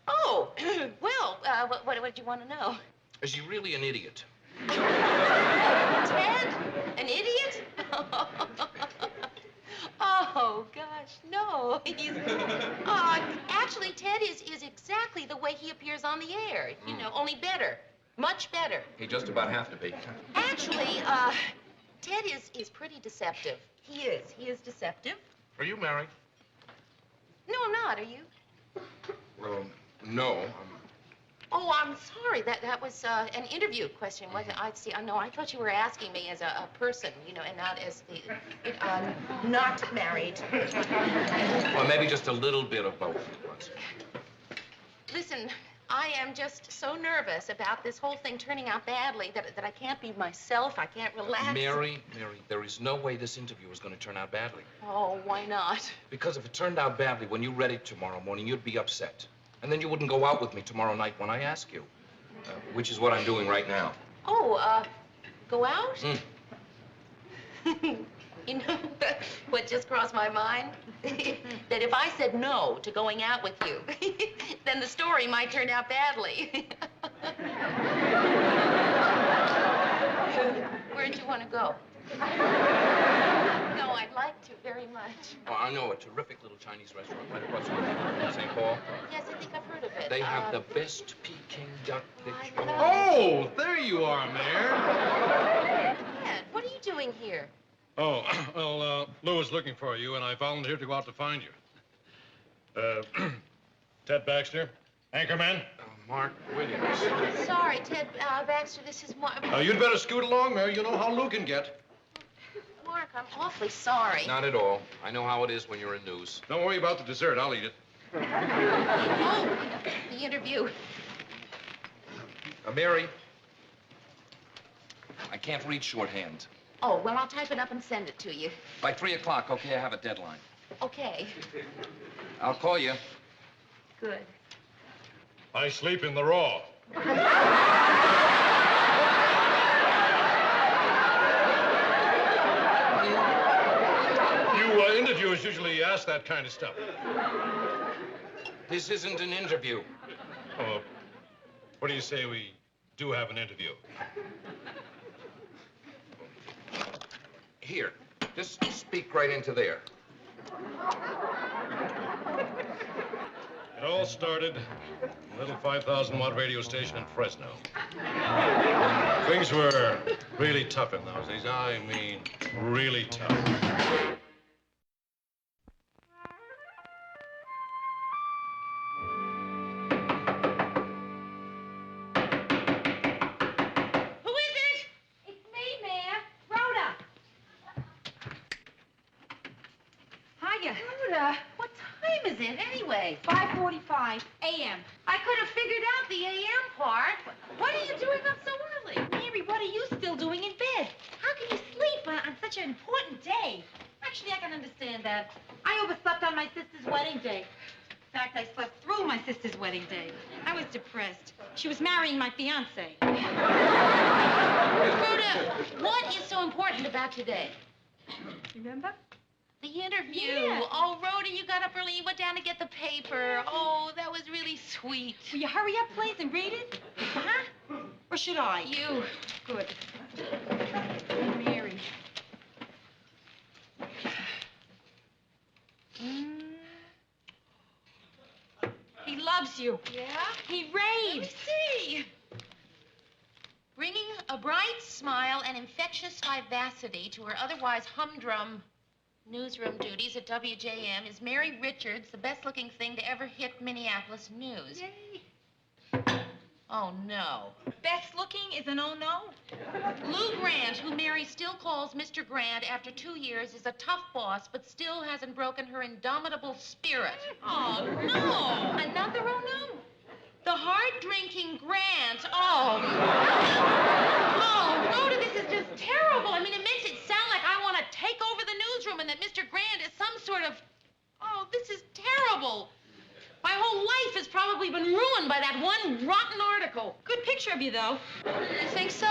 Oh, well, what did you want to know? Is he really an idiot? Ted? An idiot? Oh, gosh, no. Actually, Ted is exactly the way he appears on the air. You know, only better. Much better. He just about have to be. Actually, Ted is pretty deceptive. He is deceptive. Are you married? No, I'm not. Are you? Well, no. Oh, I'm sorry. That was an interview question, wasn't it? I see. No, I thought you were asking me as a person, you know, and not as the not married. Well, maybe just a little bit of both. Listen, I am just so nervous about this whole thing turning out badly that I can't be myself. I can't relax. Mary, there is no way this interview is going to turn out badly. Oh, why not? Because if it turned out badly, when you read it tomorrow morning, you'd be upset. And then you wouldn't go out with me tomorrow night when I ask you, which is what I'm doing right now. Oh, go out? You know what just crossed my mind? That if I said no to going out with you, then the story might turn out badly. Where'd you want to go? No, I'd like to very much. Oh, I know a terrific little Chinese restaurant right across from St. Paul. Yes, I think I've heard of it. They have the best Peking duck that you... Oh, there you are, Mayor. Ted, what are you doing here? Oh, well, Lou was looking for you, and I volunteered to go out to find you. Ted Baxter, anchorman. Mark Williams. Sorry, Ted Baxter, this is Mark. You'd better scoot along, Mayor. You know how Lou can get. Mark, I'm awfully sorry. Not at all. I know how it is when you're in news. Don't worry about the dessert. I'll eat it. Oh, the interview. Mary, I can't read shorthand. Oh, well, I'll type it up and send it to you. By 3 o'clock, okay? I have a deadline. Okay. I'll call you. Good. I sleep in the raw. You interviewers usually ask that kind of stuff. This isn't an interview. Oh, what do you say we do have an interview? Here, just speak right into there. It all started at a little 5,000-watt radio station in Fresno. Things were really tough in those days. I mean, really tough. Who is it? It's me, Mayor. Rhoda. Hiya. Rhoda, what time is it anyway? 5:45 a.m. I could have figured out the a.m. part. What are you doing up so early? Mary, what are you still doing in bed? How can you sleep on such an important day? Actually, I can understand that. I overslept on my sister's wedding day. In fact, I slept through my sister's wedding day. I was depressed. She was marrying my fiancé. Rhoda, what is so important about today? Remember? The interview. Yeah. Oh, Rhoda, you got up early. You went down to get the paper. Oh, that was really sweet. Will you hurry up, please, and read it? Huh? Or should I? You. Good. Mary. He loves you. Yeah? He Let me raves. see. Bringing a bright smile and infectious vivacity to her otherwise humdrum newsroom duties at WJM is Mary Richards, the best-looking thing to ever hit Minneapolis news. Yay. Oh, no. Best looking is a no-no? Lou Grant, who Mary still calls Mr. Grant after 2 years, is a tough boss, but still hasn't broken her indomitable spirit. Oh, no. Another oh, no. The hard-drinking Grant. Oh. Oh, Rhoda, this is just terrible. I mean, it makes it sound like I want to take over the newsroom and that Mr. Grant is some sort of... Oh, this is terrible. My whole life has probably been ruined by that one rotten article. Good picture of you, though. You think so?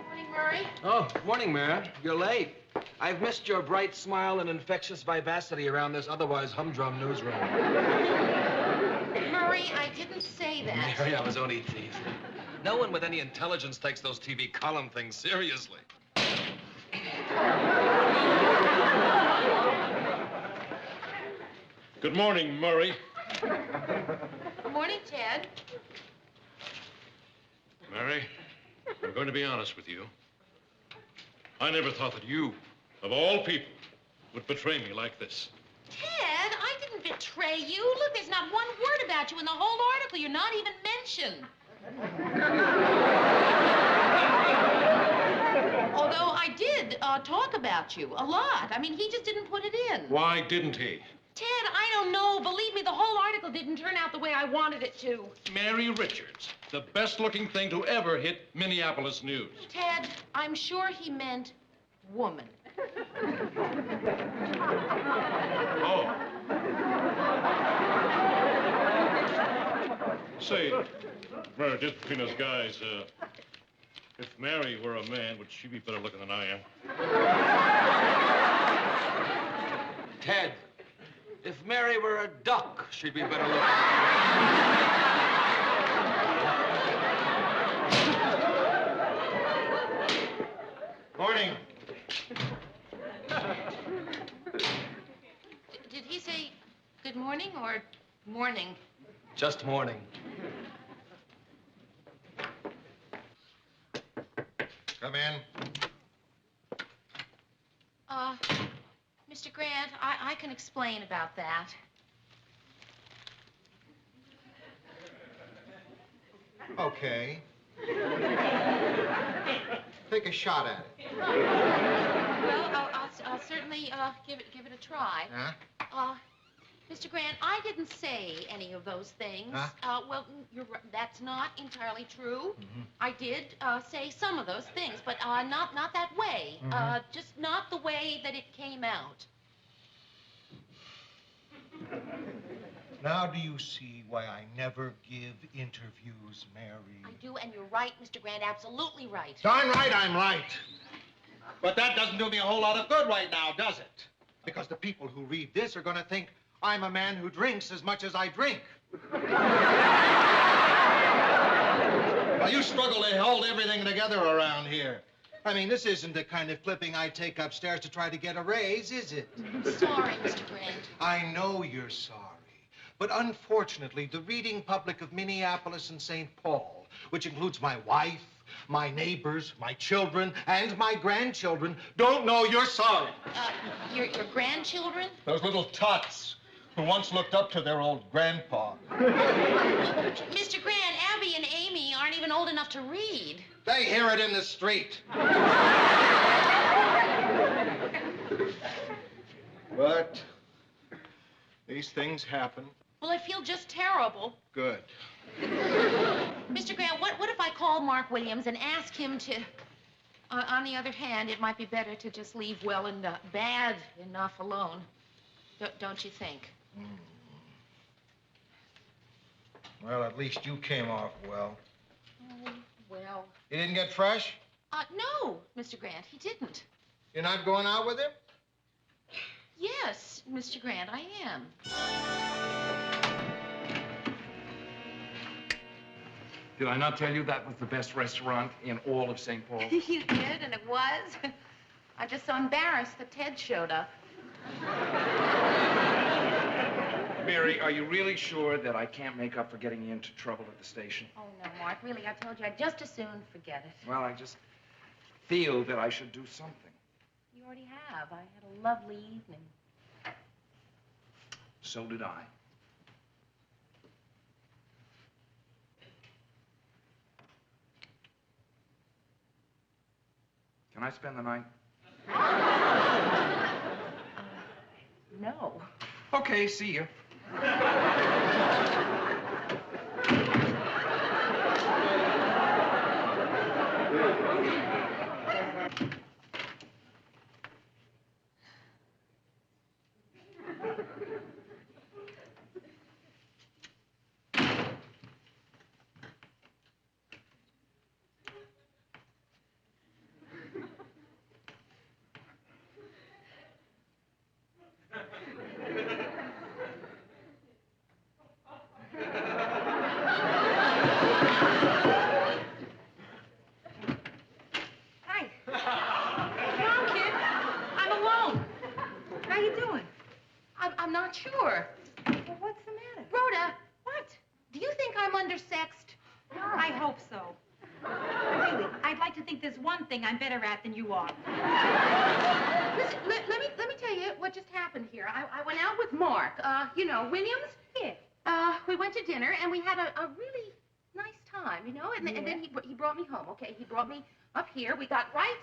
Morning, Murray. Oh, morning, Mary. You're late. I've missed your bright smile and infectious vivacity around this otherwise humdrum newsroom. Murray, I didn't say that. Mary, I was only teasing. No one with any intelligence takes those TV column things seriously. Good morning, Murray. Morning, Ted. Mary, I'm going to be honest with you. I never thought that you, of all people, would betray me like this. Ted, I didn't betray you. Look, there's not one word about you in the whole article. You're not even mentioned. Although I did talk about you a lot. I mean, he just didn't put it in. Why didn't he? Ted, I don't know. Believe me, the whole article didn't turn out the way I wanted it to. Mary Richards, the best-looking thing to ever hit Minneapolis news. Ted, I'm sure he meant woman. Oh. Say, Mary, just between us guys, if Mary were a man, would she be better looking than I am? Ted, if Mary were a duck, she'd be better looking. Morning. Did he say good morning or morning? Just morning. Come in. Mr. Grant, I can explain about that. Okay. Take a shot at it. Well, I'll certainly give it a try. Huh? Mr. Grant, I didn't say any of those things. Huh? Well, that's not entirely true. I did say some of those things, but not that way. Just not the way that it came out. Now do you see why I never give interviews, Mary? I do, and you're right, Mr. Grant, absolutely right. Darn right I'm right. But that doesn't do me a whole lot of good right now, does it? Because the people who read this are going to think I'm a man who drinks as much as I drink. Well, you struggle to hold everything together around here. I mean, this isn't the kind of clipping I take upstairs to try to get a raise, is it? I'm sorry, Mr. Grant. I know you're sorry. But unfortunately, the reading public of Minneapolis and St. Paul, which includes my wife, my neighbors, my children, and my grandchildren, don't know you're sorry. Your grandchildren? Those little tots who once looked up to their old grandpa. Mr. Grant, Abby and Amy aren't even old enough to read. They hear it in the street. But these things happen. Well, I feel just terrible. Good. Mr. Grant, what if I call Mark Williams and ask him to... on the other hand, it might be better to just leave well and bad enough alone. Don't you think? Well, at least you came off well. Oh, well... You didn't get fresh? No, Mr. Grant, he didn't. You're not going out with him? Yes, Mr. Grant, I am. Did I not tell you that was the best restaurant in all of St. Paul? You did, and it was? I'm just so embarrassed that Ted showed up. Mary, are you really sure that I can't make up for getting you into trouble at the station? Oh, no, Mark. Really, I told you I'd just as soon forget it. Well, I just feel that I should do something. You already have. I had a lovely evening. So did I. Can I spend the night? No. Okay, see you. Hi. Come on, kid. I'm alone. How you doing? I'm not sure. Well, what's the matter? Rhoda. What? Do you think I'm undersexed? I hope so. Really, I'd like to think there's one thing I'm better at than you are. Listen, let me tell you what just happened here. I went out with Mark. You know, Williams? Yeah. We went to dinner, and we had a really nice time, you know? And then he brought me home, okay? He brought me up here. We got right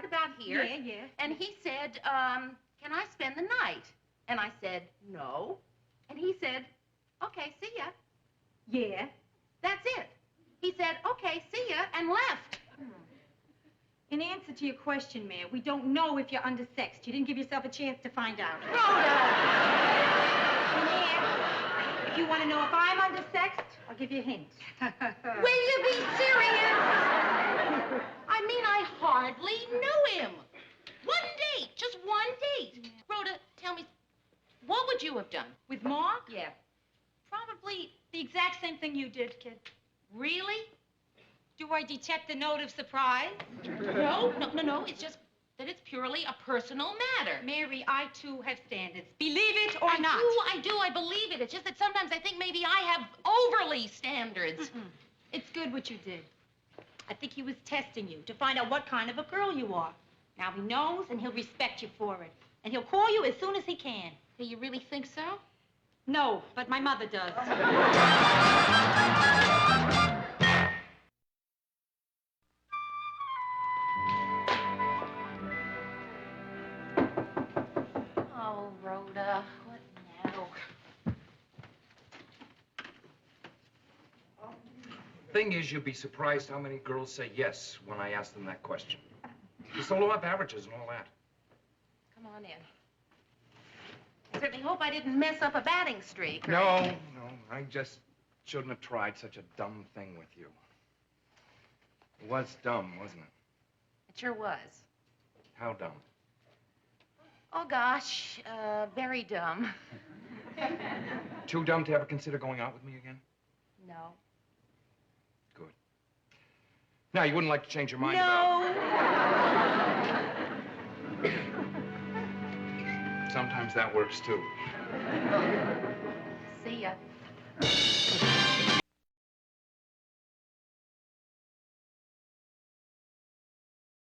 about here. Yeah, yeah. And he said, can I spend the night? And I said, no. And he said, okay, see ya. Yeah. That's it. He said, okay, see ya, and left. In answer to your question, Mayor, we don't know if you're undersexed. You didn't give yourself a chance to find out. Mayor, if you want to know if I'm undersexed, I'll give you a hint. Will you be serious? I mean, I hardly know him. One date, just one date. Rhoda, tell me, what would you have done? With Mark? Yeah. Probably the exact same thing you did, kid. Really? Do I detect a note of surprise? No. It's just that it's purely a personal matter. Mary, I too have standards. Believe it or not. I do. I believe it. It's just that sometimes I think maybe I have overly standards. It's good what you did. I think he was testing you to find out what kind of a girl you are. Now he knows, and he'll respect you for it. And he'll call you as soon as he can. Do you really think so? No, but my mother does. Oh, Rhoda, what now? Thing is, you'd be surprised how many girls say yes when I ask them that question. You solo up averages and all that. Come on in. I certainly hope I didn't mess up a batting streak. No, I just shouldn't have tried such a dumb thing with you. It was dumb, wasn't it? It sure was. How dumb? Oh, gosh, very dumb. Too dumb to ever consider going out with me again? No. Good. Now, you wouldn't like to change your mind No. Sometimes that works, too.